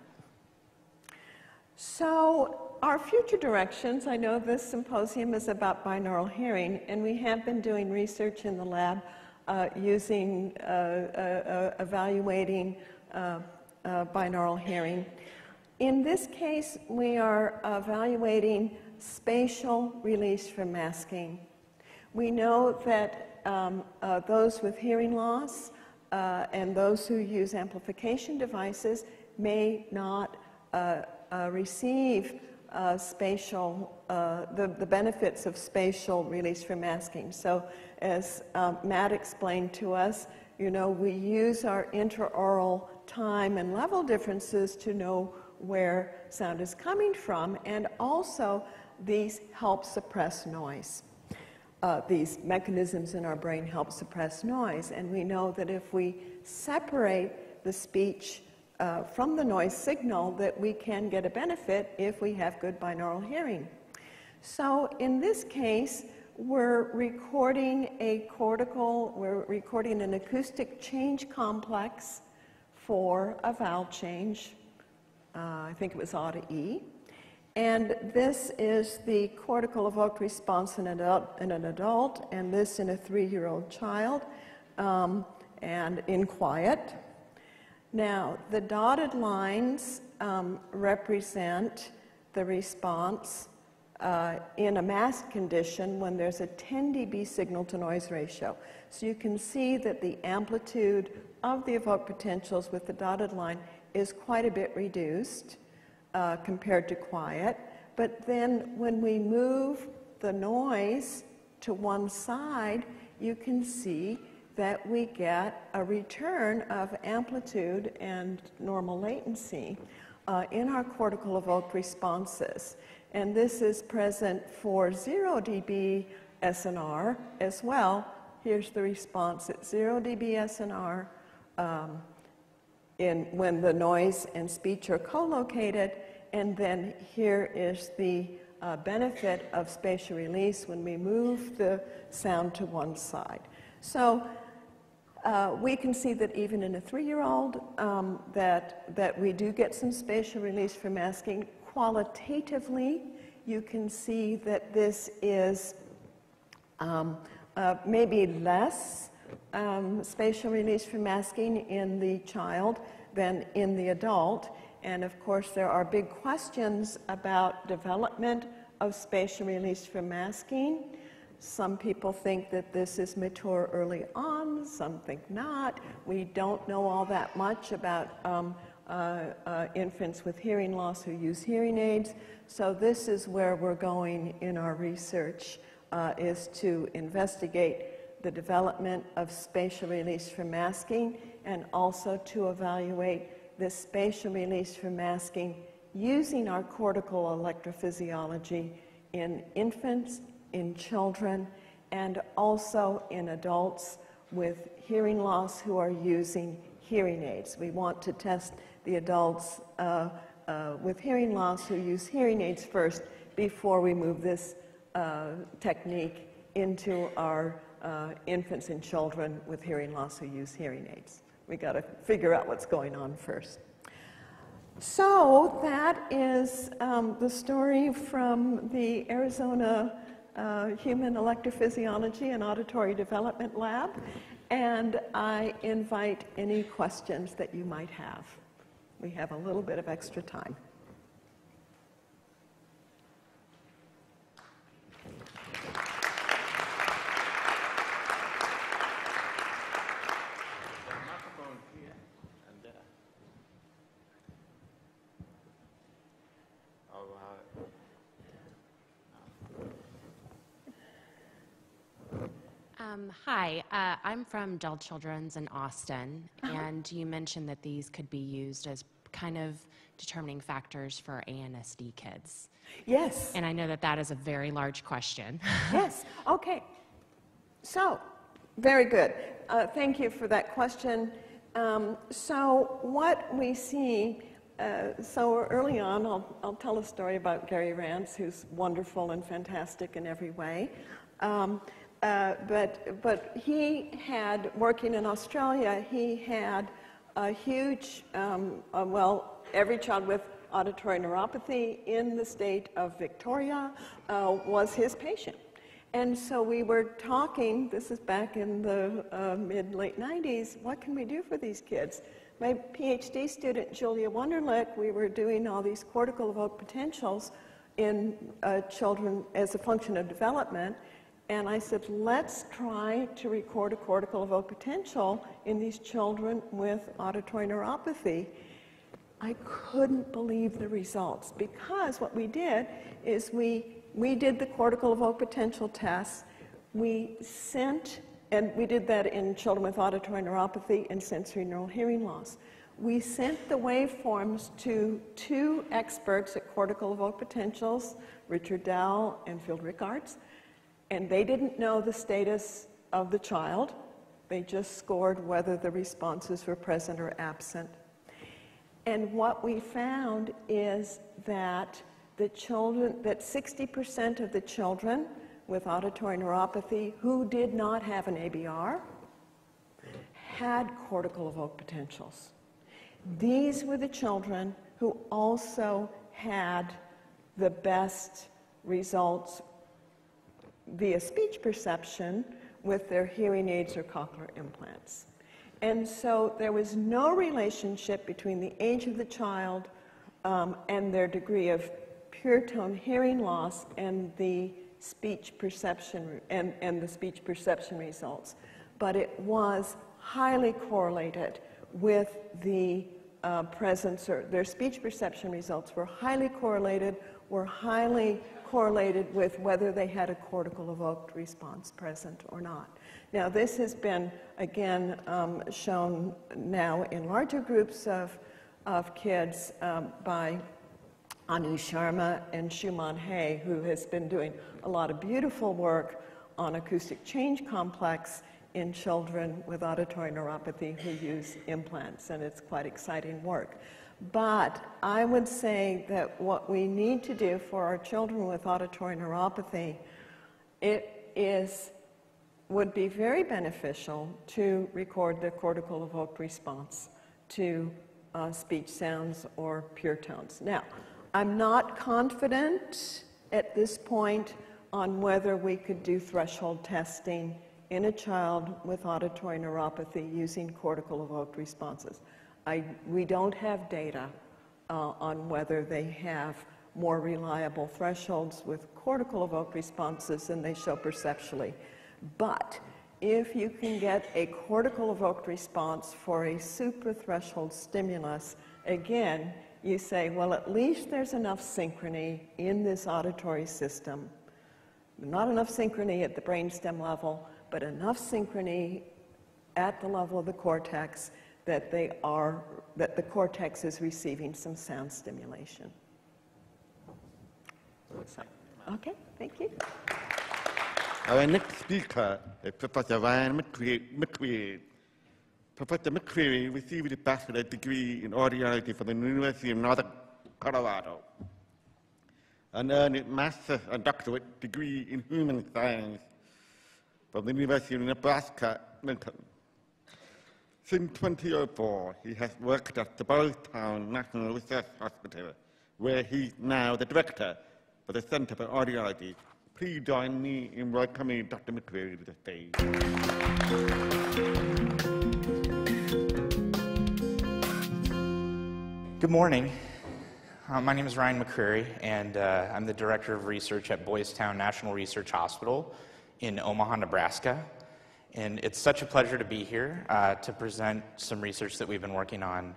So our future directions, I know this symposium is about binaural hearing, and we have been doing research in the lab evaluating binaural hearing. In this case, we are evaluating spatial release from masking. We know that those with hearing loss and those who use amplification devices may not receive the benefits of spatial release from masking. So as Matt explained to us, we use our intraoral time and level differences to know where sound is coming from, and also these help suppress noise. These mechanisms in our brain help suppress noise, and we know that if we separate the speech from the noise signal, that we can get a benefit if we have good binaural hearing. So in this case, we're recording a cortical, we're recording an acoustic change complex for a vowel change. I think it was A to E. And this is the cortical evoked response in an adult, and this in a 3-year-old child, and in quiet. Now, the dotted lines represent the response in a masked condition when there's a 10 dB signal to noise ratio. So you can see that the amplitude of the evoked potentials with the dotted line is quite a bit reduced compared to quiet. But then when we move the noise to one side, you can see that we get a return of amplitude and normal latency in our cortical evoked responses. And this is present for 0 dB SNR as well. Here's the response at 0 dB SNR when the noise and speech are co-located. And then here is the benefit of spatial release when we move the sound to one side. So we can see that even in a 3-year-old that we do get some spatial release from masking. Qualitatively, you can see that this is maybe less spatial release from masking in the child than in the adult. And of course, there are big questions about development of spatial release from masking. Some people think that this is mature early on, some think not. We don't know all that much about infants with hearing loss who use hearing aids. So this is where we're going in our research, is to investigate the development of spatial release from masking, and also to evaluate this spatial release from masking using our cortical electrophysiology in infants, in children, and also in adults with hearing loss who are using hearing aids. We want to test the adults with hearing loss who use hearing aids first before we move this technique into our infants and children with hearing loss who use hearing aids. We got to figure out what's going on first. So that is the story from the Arizona Human Electrophysiology and Auditory Development Lab, and I invite any questions that you might have. We have a little bit of extra time. Hi, I'm from Dell Children's in Austin, and you mentioned that these could be used as kind of determining factors for ANSD kids. Yes. And I know that that is a very large question. Yes, okay. So, very good. Thank you for that question. So what we see, so early on, I'll tell a story about Gary Rance, who's wonderful and fantastic in every way. But he had, working in Australia, he had a huge, well, every child with auditory neuropathy in the state of Victoria was his patient. And so we were talking, this is back in the mid-late 90s, what can we do for these kids? My PhD student, Julia Wunderlich, we were doing all these cortical evoked potentials in children as a function of development. And I said, let's try to record a cortical evoked potential in these children with auditory neuropathy. I couldn't believe the results, because what we did is we did the cortical evoked potential tests. We sent, and we did that in children with auditory neuropathy and sensory neural hearing loss. We sent the waveforms to 2 experts at cortical evoked potentials, Richard Dowell and Phil Rickards, and they didn't know the status of the child. They just scored whether the responses were present or absent. And what we found is that that 60% of the children with auditory neuropathy who did not have an ABR had cortical evoked potentials. These were the children who also had the best results via speech perception with their hearing aids or cochlear implants. And so there was no relationship between the age of the child and their degree of pure tone hearing loss and the speech perception and the speech perception results. But it was highly correlated with the presence, or their speech perception results were highly correlated with whether they had a cortical evoked response present or not. Now, this has been, again, shown now in larger groups of kids by Anu Sharma and Shuman Hay, who has been doing a lot of beautiful work on acoustic change complex in children with auditory neuropathy who use implants, and it's quite exciting work. But I would say that what we need to do for our children with auditory neuropathy, would be very beneficial to record the cortical evoked response to speech sounds or pure tones. Now, I'm not confident at this point on whether we could do threshold testing in a child with auditory neuropathy using cortical evoked responses. We don't have data on whether they have more reliable thresholds with cortical evoked responses than they show perceptually. But if you can get a cortical evoked response for a suprathreshold stimulus, again, you say, well, at least there's enough synchrony in this auditory system. Not enough synchrony at the brainstem level, but enough synchrony at the level of the cortex that the cortex is receiving some sound stimulation. So, okay, thank you. Our next speaker is Professor Ryan Mccreary. Professor Mccreary received a bachelor's degree in audiology from the University of Northern Colorado and earned a master's and doctorate degree in human science from the University of Nebraska-Lincoln. Since 2004, he has worked at the Bardstown National Research Hospital, where he's now the director for the Center for Audiology. Please join me in welcoming Dr. Mccreary to the stage. Good morning. My name is Ryan Mccreary, and I'm the Director of Research at Bardstown National Research Hospital in Omaha, Nebraska. And it's such a pleasure to be here to present some research that we've been working on.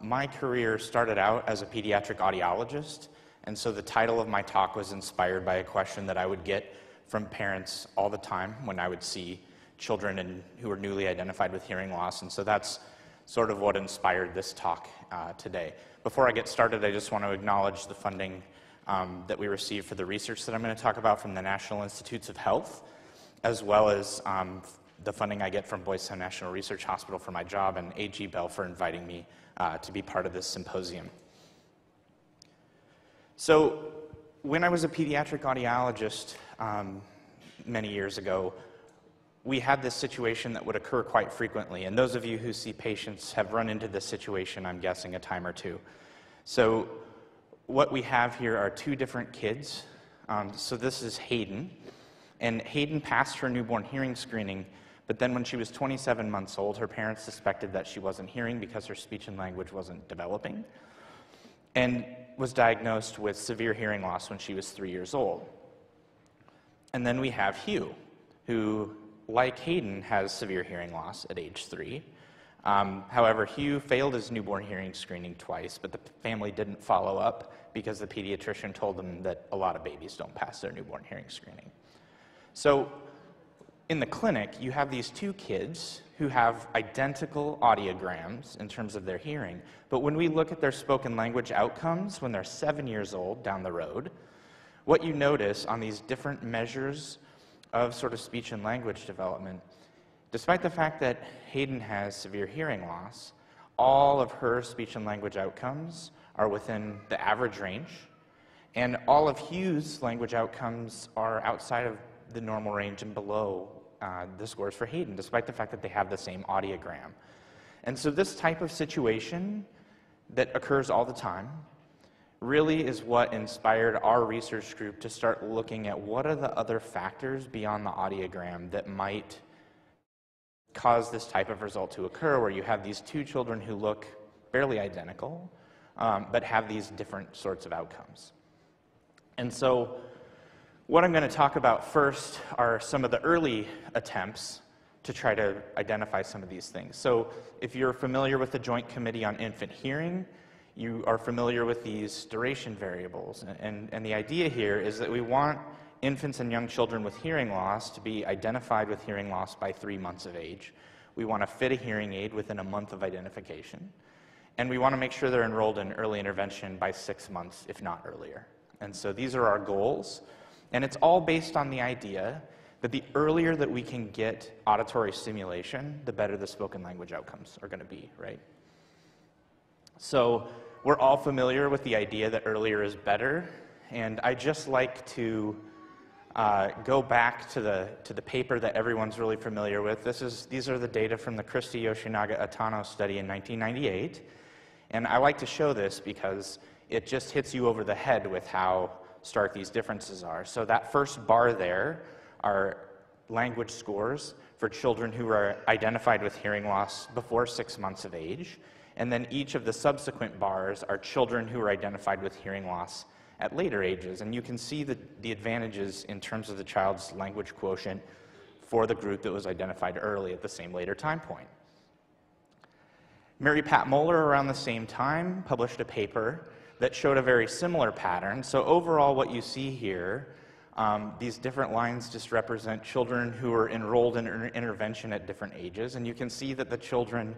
My career started out as a pediatric audiologist, and so the title of my talk was inspired by a question that I would get from parents all the time when I would see children who were newly identified with hearing loss, and so that's sort of what inspired this talk today. Before I get started, I just want to acknowledge the funding that we received for the research that I'm going to talk about from the National Institutes of Health, as well as the funding I get from Bardstown National Research Hospital for my job, and A.G. Bell for inviting me to be part of this symposium. So when I was a pediatric audiologist many years ago, we had this situation that would occur quite frequently, and those of you who see patients have run into this situation, I'm guessing, a time or two. So what we have here are two different kids. So this is Hayden, and Hayden passed her newborn hearing screening, but then when she was 27 months old, her parents suspected that she wasn't hearing because her speech and language wasn't developing, and was diagnosed with severe hearing loss when she was 3 years old. And then we have Hugh, who, like Hayden, has severe hearing loss at age 3. However, Hugh failed his newborn hearing screening twice, but the family didn't follow up because the pediatrician told them that a lot of babies don't pass their newborn hearing screening. So in the clinic, you have these two kids who have identical audiograms in terms of their hearing, but when we look at their spoken language outcomes when they're 7 years old down the road, what you notice on these different measures of sort of speech and language development, despite the fact that Hayden has severe hearing loss, all of her speech and language outcomes are within the average range, and all of Hugh's language outcomes are outside of the normal range and below the scores for Hayden, despite the fact that they have the same audiogram. And so this type of situation that occurs all the time really is what inspired our research group to start looking at what are the other factors beyond the audiogram that might cause this type of result to occur, where you have these two children who look fairly identical, but have these different sorts of outcomes. And so what I'm going to talk about first are some of the early attempts to try to identify some of these things. So if you're familiar with the Joint Committee on Infant Hearing, you are familiar with these duration variables. And the idea here is that we want infants and young children with hearing loss to be identified with hearing loss by 3 months of age. We want to fit a hearing aid within a month of identification. And we want to make sure they're enrolled in early intervention by 6 months, if not earlier. And so these are our goals. And it's all based on the idea that the earlier that we can get auditory stimulation, the better the spoken language outcomes are going to be, right? So we're all familiar with the idea that earlier is better. And I just like to go back to the paper that everyone's really familiar with. These are the data from the Christie Yoshinaga Atano study in 1998. And I like to show this because it just hits you over the head with how stark these differences are. So that first bar there are language scores for children who are identified with hearing loss before 6 months of age. And then each of the subsequent bars are children who are identified with hearing loss at later ages. And you can see the advantages in terms of the child's language quotient for the group that was identified early at the same later time point. Mary Pat Moeller, around the same time, published a paper that showed a very similar pattern. So overall, what you see here, these different lines just represent children who are enrolled in intervention at different ages. And you can see that the children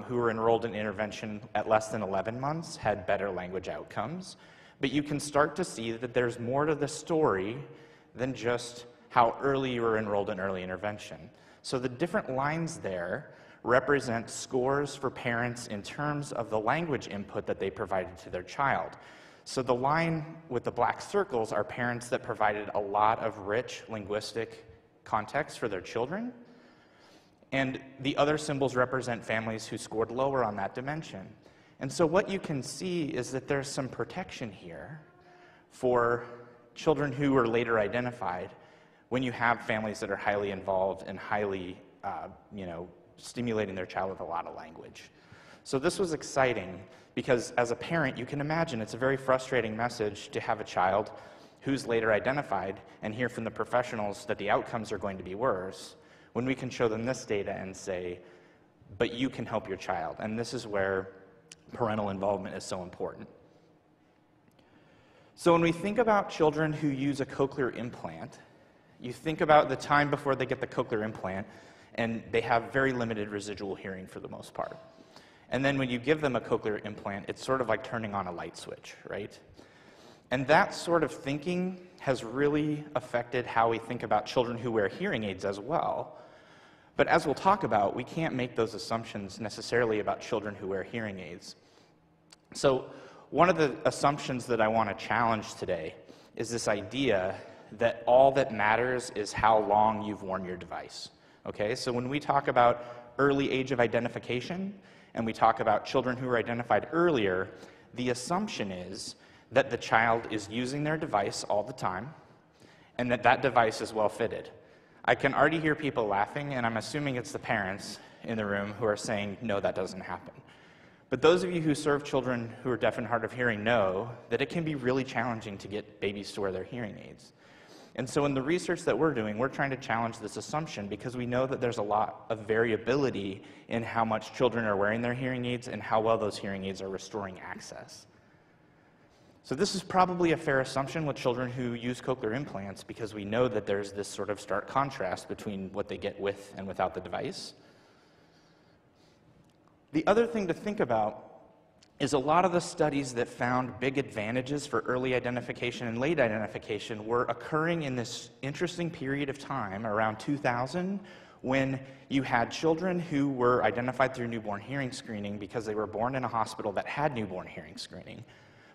who were enrolled in intervention at less than 11 months had better language outcomes. But you can start to see that there's more to the story than just how early you were enrolled in early intervention. So the different lines there represent scores for parents in terms of the language input that they provided to their child. So the line with the black circles are parents that provided a lot of rich linguistic context for their children. And the other symbols represent families who scored lower on that dimension. And so what you can see is that there's some protection here for children who were later identified when you have families that are highly involved and highly, stimulating their child with a lot of language. So this was exciting because as a parent, you can imagine it's a very frustrating message to have a child who's later identified and hear from the professionals that the outcomes are going to be worse, when we can show them this data and say, but you can help your child. And this is where parental involvement is so important. So when we think about children who use a cochlear implant, you think about the time before they get the cochlear implant, and they have very limited residual hearing for the most part. And then when you give them a cochlear implant, it's sort of like turning on a light switch, right? And that sort of thinking has really affected how we think about children who wear hearing aids as well. But as we'll talk about, we can't make those assumptions necessarily about children who wear hearing aids. So one of the assumptions that I want to challenge today is this idea that all that matters is how long you've worn your device. Okay, so when we talk about early age of identification, and we talk about children who are identified earlier, the assumption is that the child is using their device all the time and that that device is well fitted. I can already hear people laughing, and I'm assuming it's the parents in the room who are saying, no, that doesn't happen. But those of you who serve children who are deaf and hard of hearing know that it can be really challenging to get babies to wear their hearing aids. And so in the research that we're doing, we're trying to challenge this assumption because we know that there's a lot of variability in how much children are wearing their hearing aids and how well those hearing aids are restoring access. So this is probably a fair assumption with children who use cochlear implants because we know that there's this sort of stark contrast between what they get with and without the device. The other thing to think about is a lot of the studies that found big advantages for early identification and late identification were occurring in this interesting period of time around 2000 when you had children who were identified through newborn hearing screening because they were born in a hospital that had newborn hearing screening.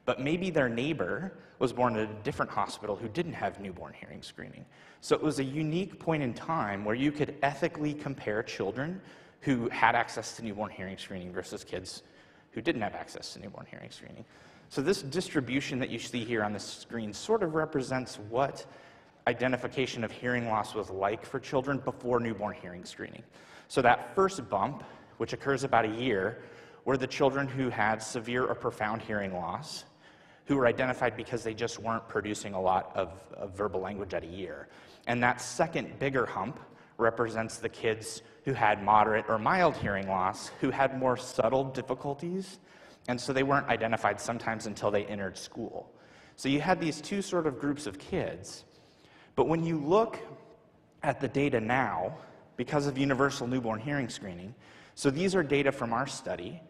But maybe their neighbor was born at a different hospital who didn't have newborn hearing screening. So it was a unique point in time where you could ethically compare children who had access to newborn hearing screening versus kids who didn't have access to newborn hearing screening. So this distribution that you see here on the screen sort of represents what identification of hearing loss was like for children before newborn hearing screening. So that first bump, which occurs about a year, were the children who had severe or profound hearing loss, who were identified because they just weren't producing a lot of verbal language at a year. And that second bigger hump represents the kids who had moderate or mild hearing loss, who had more subtle difficulties, and so they weren't identified sometimes until they entered school. So you had these two sort of groups of kids, but when you look at the data now, because of universal newborn hearing screening, so these are data from our study,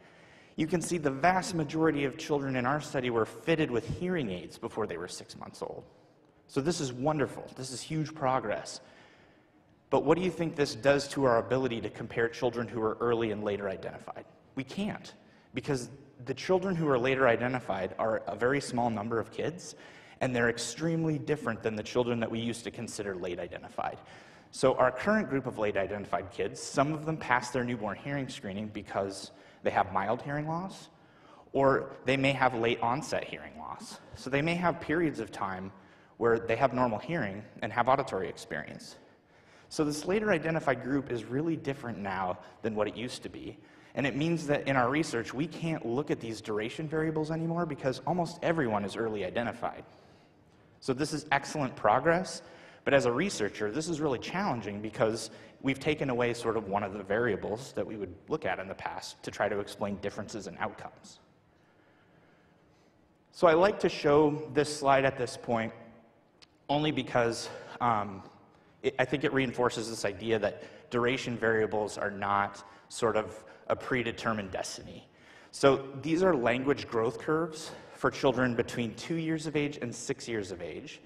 you can see the vast majority of children in our study were fitted with hearing aids before they were 6 months old. So this is wonderful. This is huge progress. But what do you think this does to our ability to compare children who are early and later identified? We can't, because the children who are later identified are a very small number of kids, and they're extremely different than the children that we used to consider late identified. So our current group of late identified kids, some of them pass their newborn hearing screening because they have mild hearing loss, or they may have late onset hearing loss. So they may have periods of time where they have normal hearing and have auditory experience. So this later identified group is really different now than what it used to be. And it means that in our research, we can't look at these duration variables anymore because almost everyone is early identified. So this is excellent progress, but as a researcher, this is really challenging because we've taken away sort of one of the variables that we would look at in the past to try to explain differences in outcomes. So I like to show this slide at this point only because I think it reinforces this idea that duration variables are not sort of a predetermined destiny. So these are language growth curves for children between 2 years of age and 6 years of age.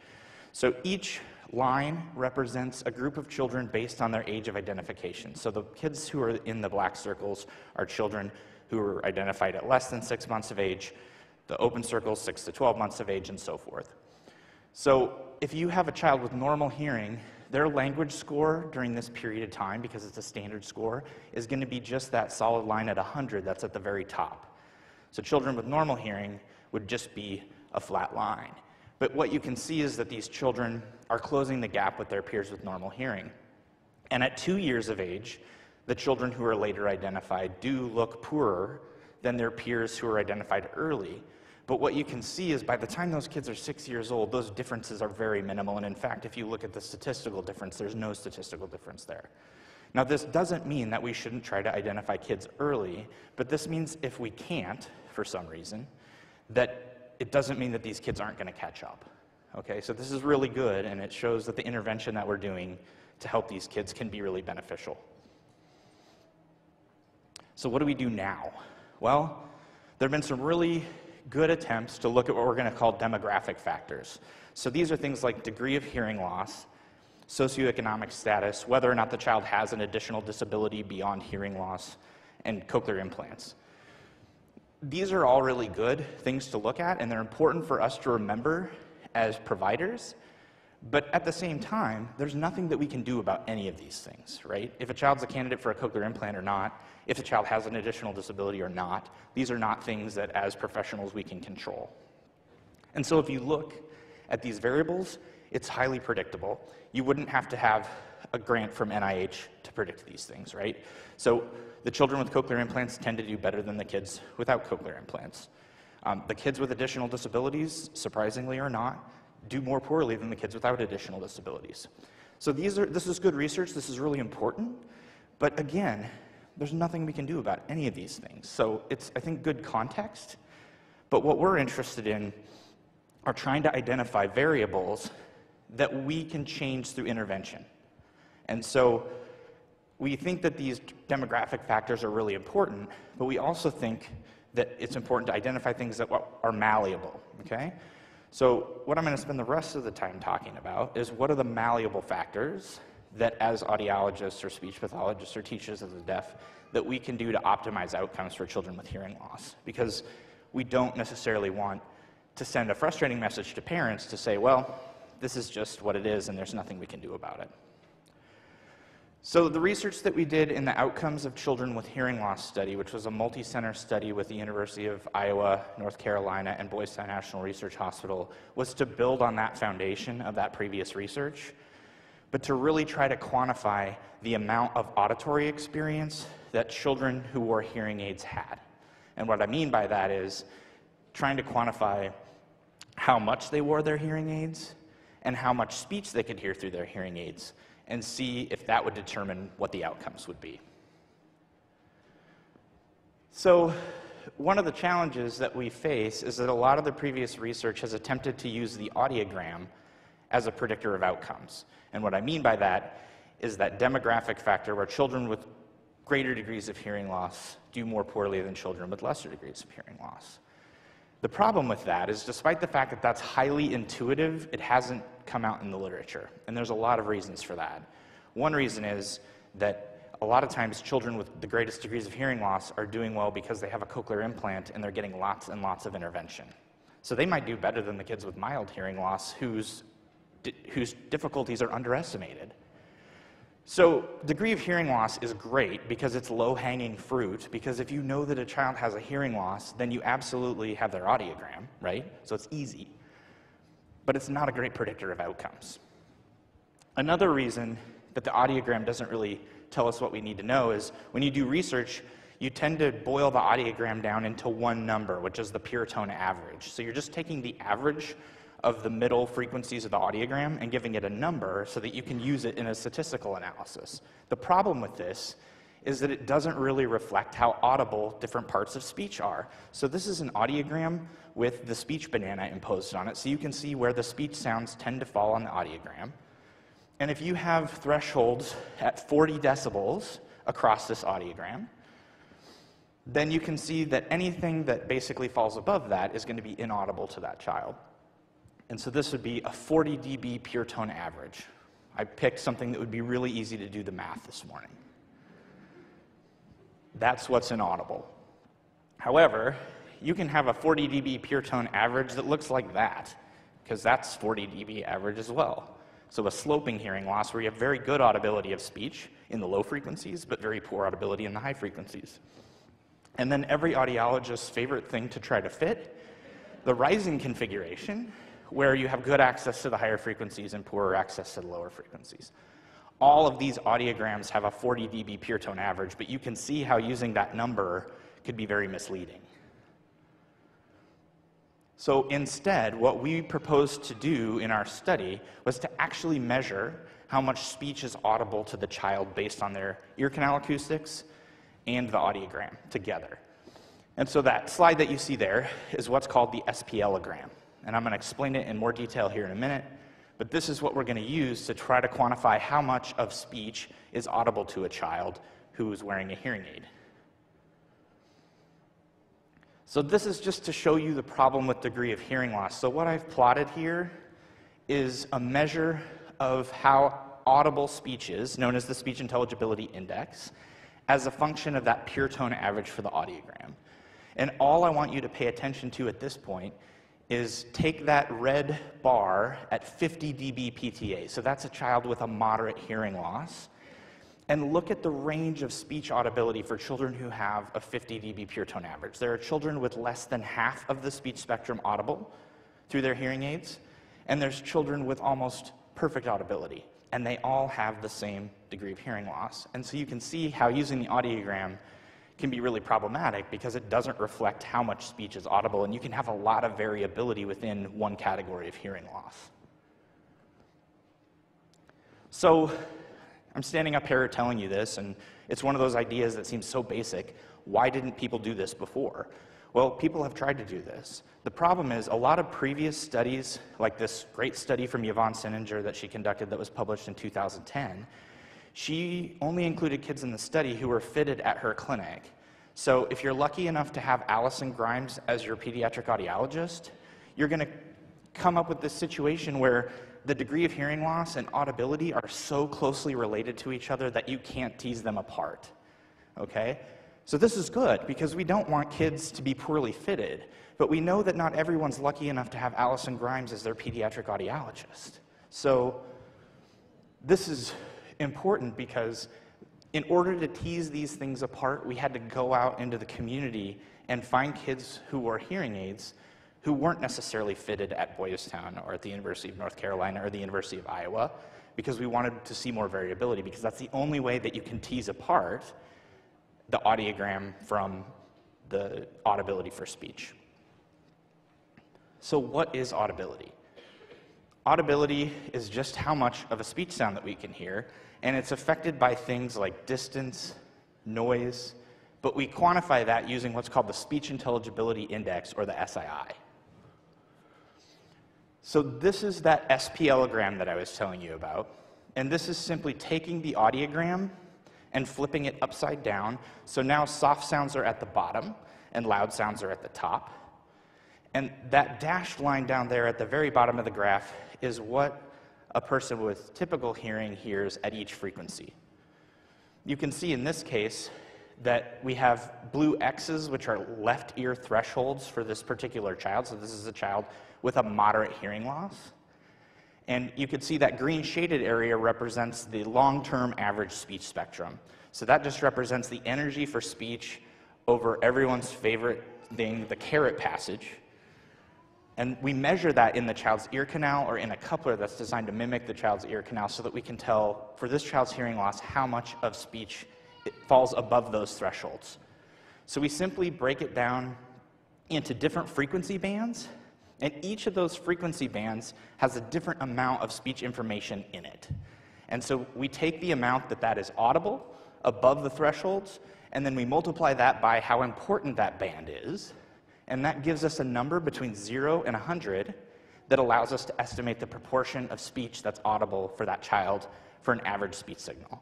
So each line represents a group of children based on their age of identification. So the kids who are in the black circles are children who are identified at less than 6 months of age, the open circles 6 to 12 months of age, and so forth. So if you have a child with normal hearing, their language score during this period of time, because it's a standard score, is going to be just that solid line at 100 that's at the very top. So children with normal hearing would just be a flat line. But what you can see is that these children are closing the gap with their peers with normal hearing. And at 2 years of age, the children who are later identified do look poorer than their peers who are identified early. But what you can see is by the time those kids are 6 years old, those differences are very minimal. And in fact, if you look at the statistical difference, there's no statistical difference there. Now, this doesn't mean that we shouldn't try to identify kids early, but this means if we can't, for some reason, that it doesn't mean that these kids aren't going to catch up. Okay, so this is really good, and it shows that the intervention that we're doing to help these kids can be really beneficial. So what do we do now? Well, there have been some really good attempts to look at what we're going to call demographic factors. So these are things like degree of hearing loss, socioeconomic status, whether or not the child has an additional disability beyond hearing loss, and cochlear implants. These are all really good things to look at, and they're important for us to remember as providers, But at the same time, there's nothing that we can do about any of these things, right? If a child's a candidate for a cochlear implant or not, if the child has an additional disability or not, these are not things that as professionals we can control. And so if you look at these variables, it's highly predictable. You wouldn't have to have a grant from NIH to predict these things, right? So the children with cochlear implants tend to do better than the kids without cochlear implants. The kids with additional disabilities, surprisingly or not, do more poorly than the kids without additional disabilities. So this is good research, this is really important, but again, there's nothing we can do about any of these things. So it's, I think, good context, but what we're interested in are trying to identify variables that we can change through intervention. And so we think that these demographic factors are really important, but we also think that it's important to identify things that are malleable, okay? So what I'm going to spend the rest of the time talking about is what are the malleable factors that as audiologists or speech pathologists or teachers of the deaf that we can do to optimize outcomes for children with hearing loss. Because we don't necessarily want to send a frustrating message to parents to say, well, this is just what it is and there's nothing we can do about it. So the research that we did in the Outcomes of Children with Hearing Loss study, which was a multi-center study with the University of Iowa, North Carolina, and Boys Town National Research Hospital, was to build on that foundation of that previous research, but to really try to quantify the amount of auditory experience that children who wore hearing aids had. And what I mean by that is trying to quantify how much they wore their hearing aids and how much speech they could hear through their hearing aids, and see if that would determine what the outcomes would be. So one of the challenges that we face is that a lot of the previous research has attempted to use the audiogram as a predictor of outcomes. And what I mean by that is that demographic factor where children with greater degrees of hearing loss do more poorly than children with lesser degrees of hearing loss. The problem with that is, despite the fact that that's highly intuitive, it hasn't come out in the literature. And there's a lot of reasons for that. One reason is that a lot of times children with the greatest degrees of hearing loss are doing well because they have a cochlear implant and they're getting lots and lots of intervention. So they might do better than the kids with mild hearing loss whose difficulties are underestimated. So degree of hearing loss is great because it's low-hanging fruit, because if you know that a child has a hearing loss, then you absolutely have their audiogram, right? So it's easy. But it's not a great predictor of outcomes. Another reason that the audiogram doesn't really tell us what we need to know is when you do research, you tend to boil the audiogram down into one number, which is the pure tone average. So you're just taking the average of the middle frequencies of the audiogram and giving it a number so that you can use it in a statistical analysis. The problem with this is that it doesn't really reflect how audible different parts of speech are. So this is an audiogram with the speech banana imposed on it, so you can see where the speech sounds tend to fall on the audiogram. And if you have thresholds at 40 decibels across this audiogram, then you can see that anything that basically falls above that is going to be inaudible to that child. And so this would be a 40 dB pure tone average. I picked something that would be really easy to do the math this morning. That's what's inaudible. However, you can have a 40 dB pure tone average that looks like that, because that's 40 dB average as well. So a sloping hearing loss where you have very good audibility of speech in the low frequencies, but very poor audibility in the high frequencies. And then every audiologist's favorite thing to try to fit, the rising configuration, where you have good access to the higher frequencies and poorer access to the lower frequencies. All of these audiograms have a 40 dB pure tone average, but you can see how using that number could be very misleading. So instead, what we proposed to do in our study was to actually measure how much speech is audible to the child based on their ear canal acoustics and the audiogram together. And so that slide that you see there is what's called the SPLogram. And I'm going to explain it in more detail here in a minute, but this is what we're going to use to try to quantify how much of speech is audible to a child who is wearing a hearing aid. So this is just to show you the problem with degree of hearing loss. So what I've plotted here is a measure of how audible speech is, known as the Speech Intelligibility Index, as a function of that pure tone average for the audiogram. And all I want you to pay attention to at this point is take that red bar at 50 dB PTA, so that's a child with a moderate hearing loss, and look at the range of speech audibility for children who have a 50 dB pure tone average. There are children with less than half of the speech spectrum audible through their hearing aids, and there's children with almost perfect audibility, and they all have the same degree of hearing loss. And so you can see how using the audiogram can be really problematic because it doesn't reflect how much speech is audible, and you can have a lot of variability within one category of hearing loss. So I'm standing up here telling you this, and it's one of those ideas that seems so basic. Why didn't people do this before? Well, people have tried to do this. The problem is a lot of previous studies, like this great study from Yvonne Sinninger that she conducted that was published in 2010, she only included kids in the study who were fitted at her clinic. So if you're lucky enough to have Allison Grimes as your pediatric audiologist, you're going to come up with this situation where the degree of hearing loss and audibility are so closely related to each other that you can't tease them apart, okay? So this is good because we don't want kids to be poorly fitted, but we know that not everyone's lucky enough to have Allison Grimes as their pediatric audiologist. So this is important because in order to tease these things apart, we had to go out into the community and find kids who wore hearing aids who weren't necessarily fitted at Boys Town or at the University of North Carolina or the University of Iowa, because we wanted to see more variability, because that's the only way that you can tease apart the audiogram from the audibility for speech. So what is audibility? Audibility is just how much of a speech sound that we can hear, and it's affected by things like distance, noise, but we quantify that using what's called the Speech Intelligibility Index, or the SII. So this is that SPLogram that I was telling you about, and this is simply taking the audiogram and flipping it upside down, so now soft sounds are at the bottom and loud sounds are at the top. And that dashed line down there at the very bottom of the graph is what a person with typical hearing hears at each frequency. You can see in this case that we have blue X's, which are left ear thresholds for this particular child. So this is a child with a moderate hearing loss. And you can see that green shaded area represents the long-term average speech spectrum. So that just represents the energy for speech over everyone's favorite thing, the carrot passage. And we measure that in the child's ear canal or in a coupler that's designed to mimic the child's ear canal so that we can tell, for this child's hearing loss, how much of speech it falls above those thresholds. So we simply break it down into different frequency bands, and each of those frequency bands has a different amount of speech information in it. And so we take the amount that is audible above the thresholds, and then we multiply that by how important that band is, and that gives us a number between 0 and 100 that allows us to estimate the proportion of speech that's audible for that child for an average speech signal.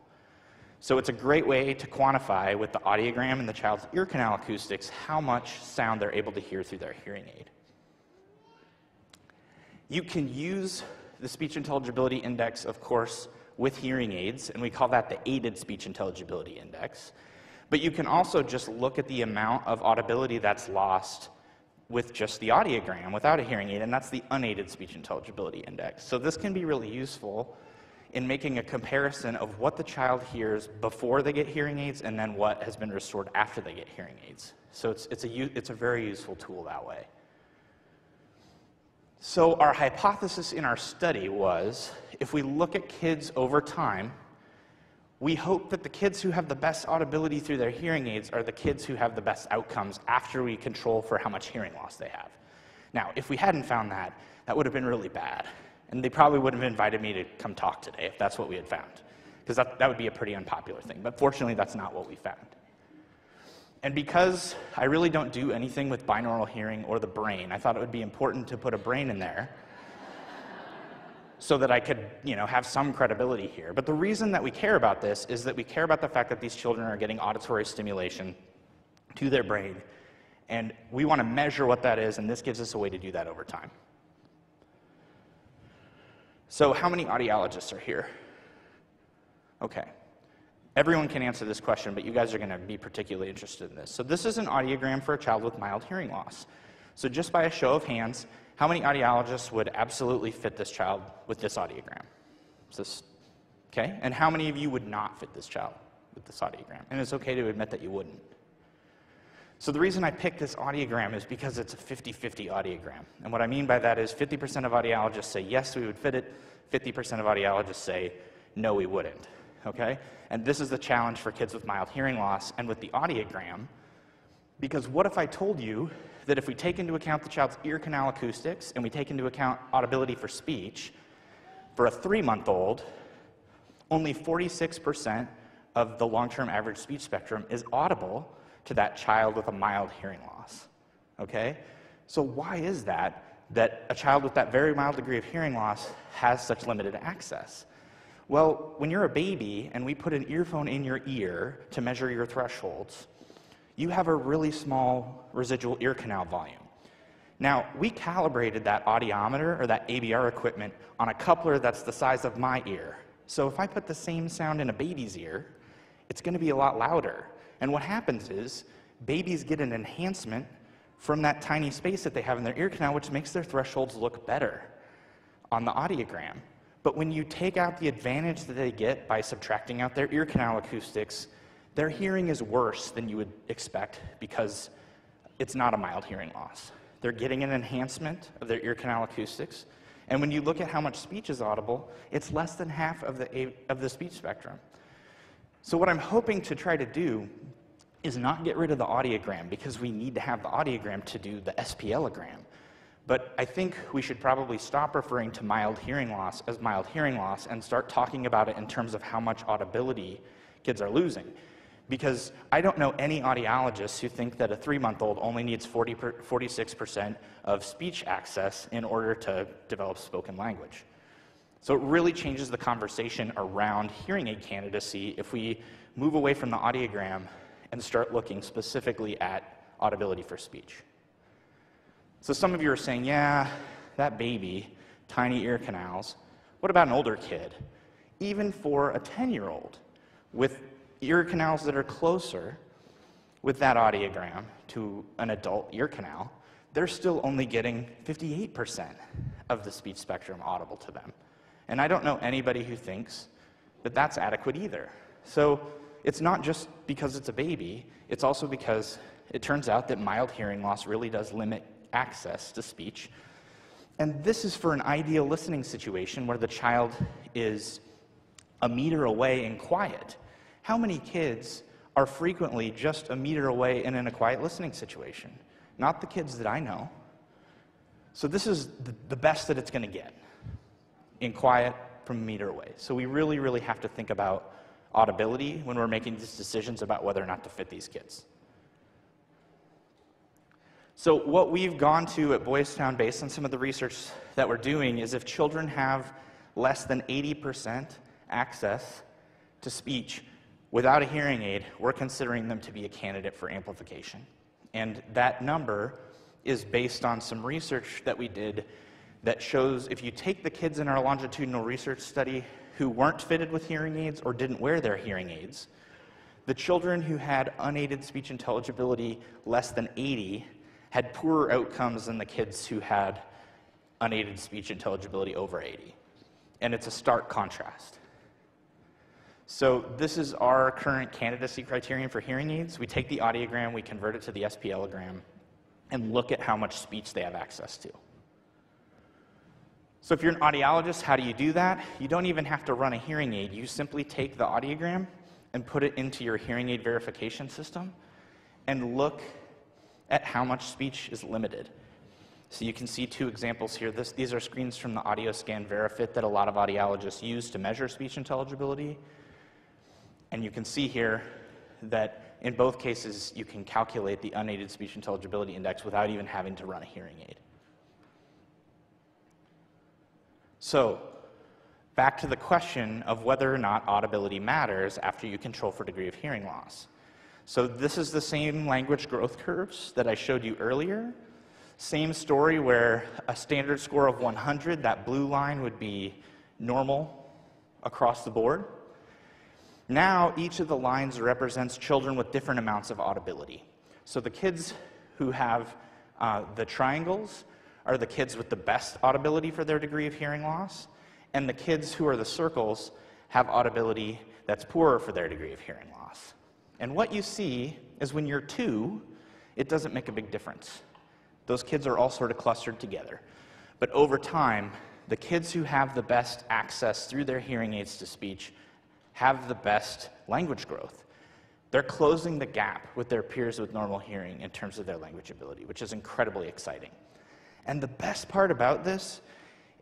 So it's a great way to quantify with the audiogram and the child's ear canal acoustics how much sound they're able to hear through their hearing aid. You can use the Speech Intelligibility Index, of course, with hearing aids, and we call that the Aided Speech Intelligibility Index. But you can also just look at the amount of audibility that's lost with just the audiogram, without a hearing aid, and that's the Unaided Speech Intelligibility Index. So this can be really useful in making a comparison of what the child hears before they get hearing aids and then what has been restored after they get hearing aids. So it's a very useful tool that way. So our hypothesis in our study was, if we look at kids over time, we hope that the kids who have the best audibility through their hearing aids are the kids who have the best outcomes after we control for how much hearing loss they have. Now, if we hadn't found that, that would have been really bad. And they probably would have invited me to come talk today if that's what we had found, because that would be a pretty unpopular thing. But fortunately, that's not what we found. And because I really don't do anything with binaural hearing or the brain, I thought it would be important to put a brain in there so that I could, have some credibility here. But the reason that we care about this is that we care about the fact that these children are getting auditory stimulation to their brain, and we want to measure what that is, and this gives us a way to do that over time. So how many audiologists are here? Okay. Everyone can answer this question, but you guys are going to be particularly interested in this. So this is an audiogram for a child with mild hearing loss. So just by a show of hands, How many audiologists would absolutely fit this child with this audiogram? Is this okay? And how many of you would not fit this child with this audiogram? And it's okay to admit that you wouldn't. So the reason I picked this audiogram is because it's a 50-50 audiogram. And what I mean by that is 50% of audiologists say, yes, we would fit it. 50% of audiologists say, no, we wouldn't. Okay? And this is the challenge for kids with mild hearing loss and with the audiogram, because what if I told you that if we take into account the child's ear canal acoustics and we take into account audibility for speech, for a 3-month-old, only 46% of the long-term average speech spectrum is audible to that child with a mild hearing loss, okay? So why is that a child with that very mild degree of hearing loss has such limited access? Well, when you're a baby and we put an earphone in your ear to measure your thresholds, you have a really small residual ear canal volume. Now, we calibrated that audiometer or that ABR equipment on a coupler that's the size of my ear. So if I put the same sound in a baby's ear, it's going to be a lot louder. And what happens is babies get an enhancement from that tiny space that they have in their ear canal, which makes their thresholds look better on the audiogram. But when you take out the advantage that they get by subtracting out their ear canal acoustics, their hearing is worse than you would expect because it's not a mild hearing loss. They're getting an enhancement of their ear canal acoustics. And when you look at how much speech is audible, it's less than half of the speech spectrum. So what I'm hoping to try to do is not get rid of the audiogram, because we need to have the audiogram to do the SPLogram. But I think we should probably stop referring to mild hearing loss as mild hearing loss and start talking about it in terms of how much audibility kids are losing. Because I don't know any audiologists who think that a 3-month-old only needs 46% of speech access in order to develop spoken language. So it really changes the conversation around hearing aid candidacy if we move away from the audiogram and start looking specifically at audibility for speech. So some of you are saying, yeah, that baby, tiny ear canals. What about an older kid? Even for a 10-year-old with ear canals that are closer with that audiogram to an adult ear canal, they're still only getting 58% of the speech spectrum audible to them. And I don't know anybody who thinks that that's adequate either. So it's not just because it's a baby, it's also because it turns out that mild hearing loss really does limit access to speech. And this is for an ideal listening situation where the child is a meter away and quiet. How many kids are frequently just a meter away and in a quiet listening situation? Not the kids that I know. So this is the best that it's going to get, in quiet from a meter away. So we really, really have to think about audibility when we're making these decisions about whether or not to fit these kids. So what we've gone to at Boys Town, based on some of the research that we're doing, is if children have less than 80% access to speech without a hearing aid, we're considering them to be a candidate for amplification. And that number is based on some research that we did that shows if you take the kids in our longitudinal research study who weren't fitted with hearing aids or didn't wear their hearing aids, the children who had unaided speech intelligibility less than 80 had poorer outcomes than the kids who had unaided speech intelligibility over 80. And it's a stark contrast. So this is our current candidacy criterion for hearing aids. We take the audiogram, we convert it to the SPLogram, and look at how much speech they have access to. So if you're an audiologist, how do you do that? You don't even have to run a hearing aid. You simply take the audiogram and put it into your hearing aid verification system and look at how much speech is limited. So you can see 2 examples here. These are screens from the AudioScan VeriFit that a lot of audiologists use to measure speech intelligibility. And you can see here that in both cases, you can calculate the unaided speech intelligibility index without even having to run a hearing aid. So back to the question of whether or not audibility matters after you control for degree of hearing loss. So this is the same language growth curves that I showed you earlier. Same story where a standard score of 100, that blue line would be normal across the board. Now, each of the lines represents children with different amounts of audibility. So the kids who have the triangles are the kids with the best audibility for their degree of hearing loss, and the kids who are the circles have audibility that's poorer for their degree of hearing loss. And what you see is when you're 2, it doesn't make a big difference. Those kids are all sort of clustered together. But over time, the kids who have the best access through their hearing aids to speech have the best language growth. They're closing the gap with their peers with normal hearing in terms of their language ability, which is incredibly exciting. And the best part about this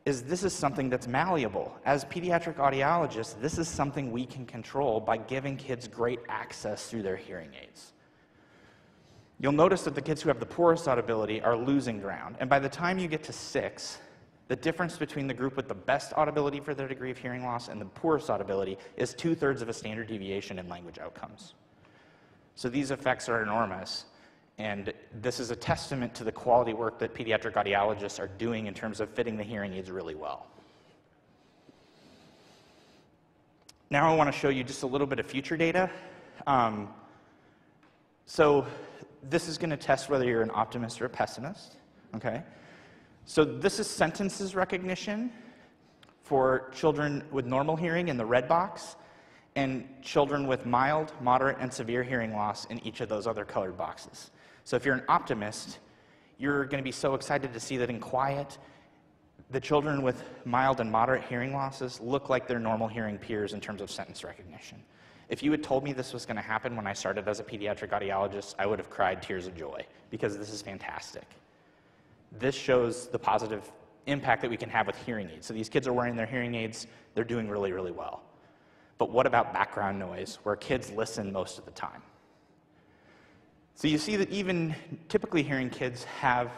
is something that's malleable. As pediatric audiologists, this is something we can control by giving kids great access through their hearing aids. You'll notice that the kids who have the poorest audibility are losing ground. And by the time you get to 6, the difference between the group with the best audibility for their degree of hearing loss and the poorest audibility is 2/3 of a standard deviation in language outcomes. So these effects are enormous, and this is a testament to the quality work that pediatric audiologists are doing in terms of fitting the hearing aids really well. Now I want to show you just a little bit of future data. So this is going to test whether you're an optimist or a pessimist, okay? So this is sentences recognition for children with normal hearing in the red box, and children with mild, moderate, and severe hearing loss in each of those other colored boxes. So if you're an optimist, you're going to be so excited to see that in quiet, the children with mild and moderate hearing losses look like their normal hearing peers in terms of sentence recognition. If you had told me this was going to happen when I started as a pediatric audiologist, I would have cried tears of joy, because this is fantastic. This shows the positive impact that we can have with hearing aids. So these kids are wearing their hearing aids, they're doing really, really well. But what about background noise, where kids listen most of the time? So you see that even typically hearing kids have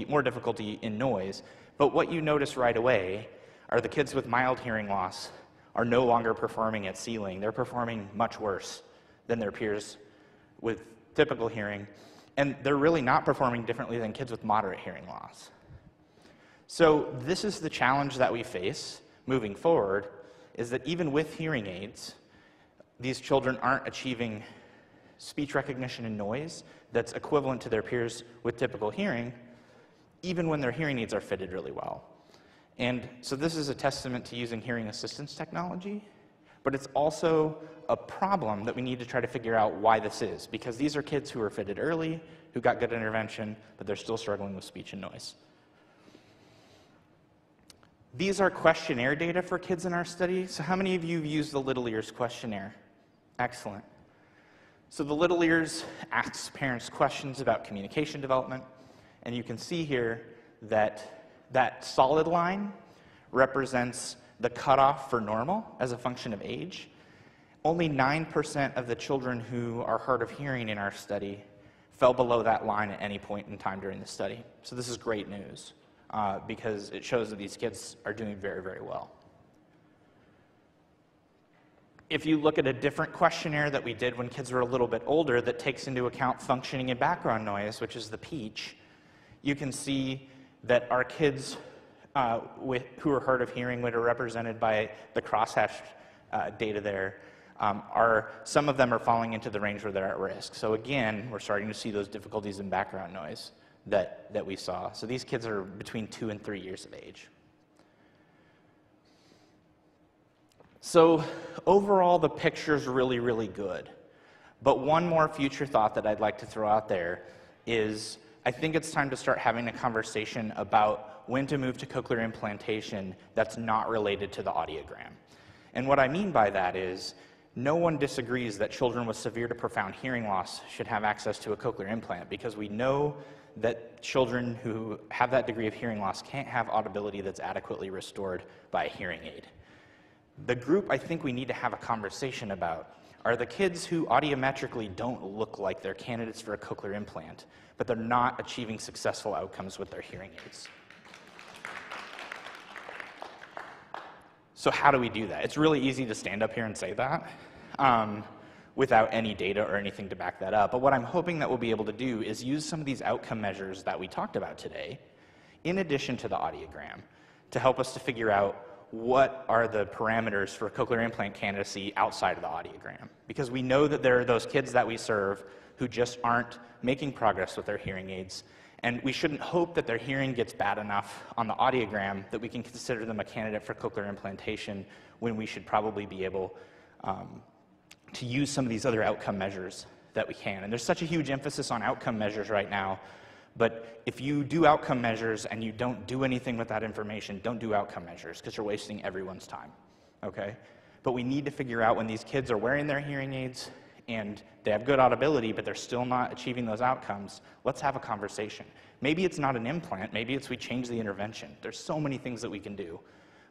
more difficulty in noise, but what you notice right away are the kids with mild hearing loss are no longer performing at ceiling. They're performing much worse than their peers with typical hearing, and they're really not performing differently than kids with moderate hearing loss. So this is the challenge that we face moving forward, is that even with hearing aids, these children aren't achieving speech recognition and noise that's equivalent to their peers with typical hearing, even when their hearing aids are fitted really well. And so this is a testament to using hearing assistance technology, but it's also a problem that we need to try to figure out why this is, because these are kids who were fitted early, who got good intervention, but they're still struggling with speech and noise. These are questionnaire data for kids in our study. So how many of you have used the Little Ears questionnaire? Excellent. So the Little Ears asks parents questions about communication development, and you can see here that that solid line represents the cutoff for normal as a function of age. Only 9% of the children who are hard of hearing in our study fell below that line at any point in time during the study. So this is great news. Because it shows that these kids are doing very, very well. If you look at a different questionnaire that we did when kids were a little bit older that takes into account functioning and background noise, which is the peach, you can see that our kids who are hard of hearing, which are represented by the crosshatched data there, some of them are falling into the range where they're at risk. So again, we're starting to see those difficulties in background noise that we saw. So these kids are between 2 and 3 years of age. So overall, the picture's really, really good. But one more future thought that I'd like to throw out there is I think it's time to start having a conversation about when to move to cochlear implantation that's not related to the audiogram. And what I mean by that is no one disagrees that children with severe to profound hearing loss should have access to a cochlear implant, because we know that children who have that degree of hearing loss can't have audibility that's adequately restored by a hearing aid. The group I think we need to have a conversation about are the kids who audiometrically don't look like they're candidates for a cochlear implant, but they're not achieving successful outcomes with their hearing aids. So how do we do that? It's really easy to stand up here and say that without any data or anything to back that up. But what I'm hoping that we'll be able to do is use some of these outcome measures that we talked about today, in addition to the audiogram, to help us to figure out what are the parameters for cochlear implant candidacy outside of the audiogram. Because we know that there are those kids that we serve who just aren't making progress with their hearing aids, And we shouldn't hope that their hearing gets bad enough on the audiogram that we can consider them a candidate for cochlear implantation, when we should probably be able to use some of these other outcome measures that we can. And there's such a huge emphasis on outcome measures right now, but if you do outcome measures and you don't do anything with that information, don't do outcome measures, because you're wasting everyone's time, okay? But we need to figure out when these kids are wearing their hearing aids and they have good audibility, but they're still not achieving those outcomes, let's have a conversation. Maybe it's not an implant, maybe it's we change the intervention. There's so many things that we can do.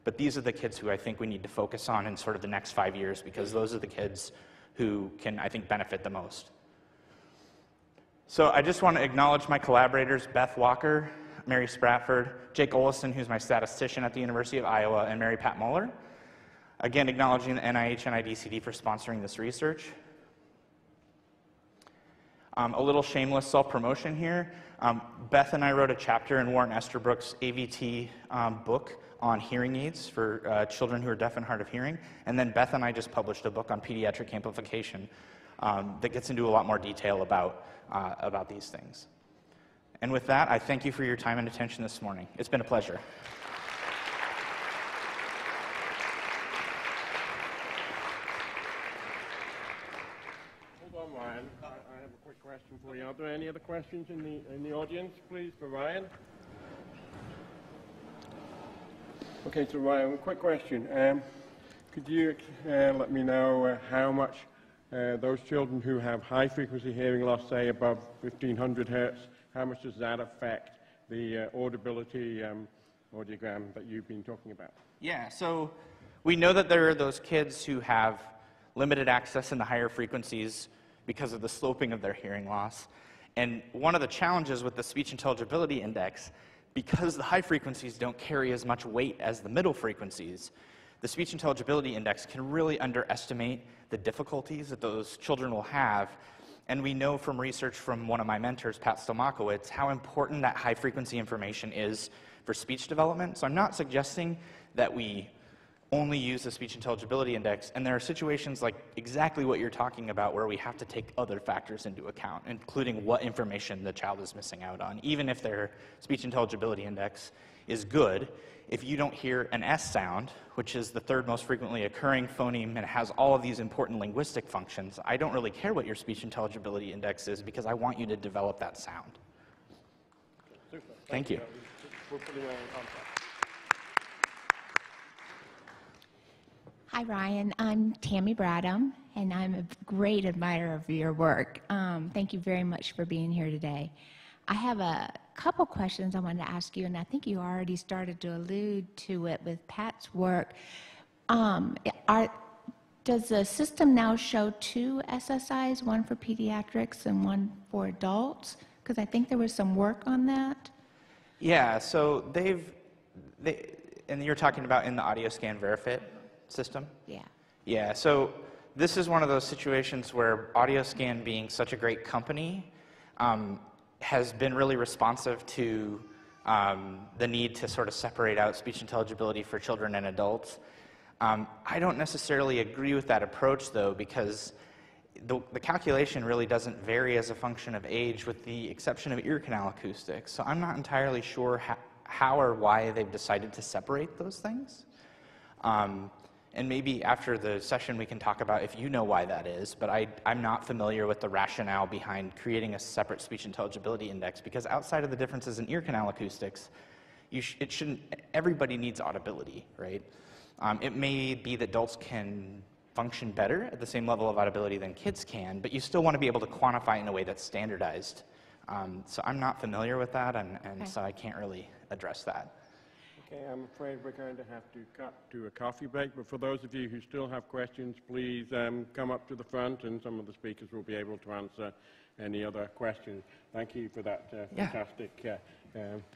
But these are the kids who I think we need to focus on in sort of the next 5 years, because those are the kids who can, I think, benefit the most. So I just want to acknowledge my collaborators, Beth Walker, Mary Spratford, Jake Olison, who's my statistician at the University of Iowa, and Mary Pat Muller. Again, acknowledging the NIH and IDCD for sponsoring this research. A little shameless self-promotion here. Beth and I wrote a chapter in Warren Esterbrook's AVT book on hearing aids for children who are deaf and hard of hearing. And then Beth and I just published a book on pediatric amplification that gets into a lot more detail about these things. And with that, I thank you for your time and attention this morning. It's been a pleasure. Hold on, Ryan. I have a quick question for you. Are there any other questions in the audience, please, for Ryan? Okay, so Ryan, a quick question. Could you let me know how much those children who have high-frequency hearing loss, say above 1500 hertz, how much does that affect the audibility audiogram that you've been talking about? Yeah, so we know that there are those kids who have limited access in the higher frequencies because of the sloping of their hearing loss. And one of the challenges with the Speech Intelligibility Index, because the high frequencies don't carry as much weight as the middle frequencies, the Speech Intelligibility Index can really underestimate the difficulties that those children will have. And we know from research from one of my mentors, Pat Stelmakowicz, how important that high-frequency information is for speech development. So I'm not suggesting that we only use the Speech Intelligibility Index, and there are situations like exactly what you're talking about where we have to take other factors into account, including what information the child is missing out on. Even if their Speech Intelligibility Index is good, if you don't hear an S sound, which is the third most frequently occurring phoneme and has all of these important linguistic functions, I don't really care what your Speech Intelligibility Index is, because I want you to develop that sound. Super. Thank you. We're putting you in contact. Hi, Ryan. I'm Tammy Bradham, and I'm a great admirer of your work. Thank you very much for being here today. I have a couple questions I wanted to ask you, and I think you already started to allude to it with Pat's work. Does the system now show 2 SSIs, one for pediatrics and one for adults? Because I think there was some work on that. Yeah, so and you're talking about in the AudioScan Verifit system? Yeah. Yeah, so this is one of those situations where AudioScan, being such a great company, has been really responsive to the need to sort of separate out speech intelligibility for children and adults. I don't necessarily agree with that approach, though, because the calculation really doesn't vary as a function of age, with the exception of ear canal acoustics. So I'm not entirely sure how or why they've decided to separate those things. And maybe after the session we can talk about if you know why that is, but I'm not familiar with the rationale behind creating a separate speech intelligibility index, because outside of the differences in ear canal acoustics, everybody needs audibility, right? It may be that adults can function better at the same level of audibility than kids can, but you still want to be able to quantify it in a way that's standardized. So I'm not familiar with that, and Okay. So I can't really address that. Okay, I'm afraid we're going to have to cut to a coffee break, but for those of you who still have questions, please come up to the front, and some of the speakers will be able to answer any other questions. Thank you for that fantastic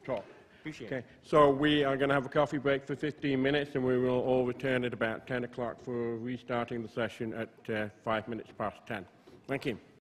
talk. Appreciate it. So we are going to have a coffee break for 15 minutes, and we will all return at about 10 o'clock for restarting the session at 5 minutes past 10. Thank you.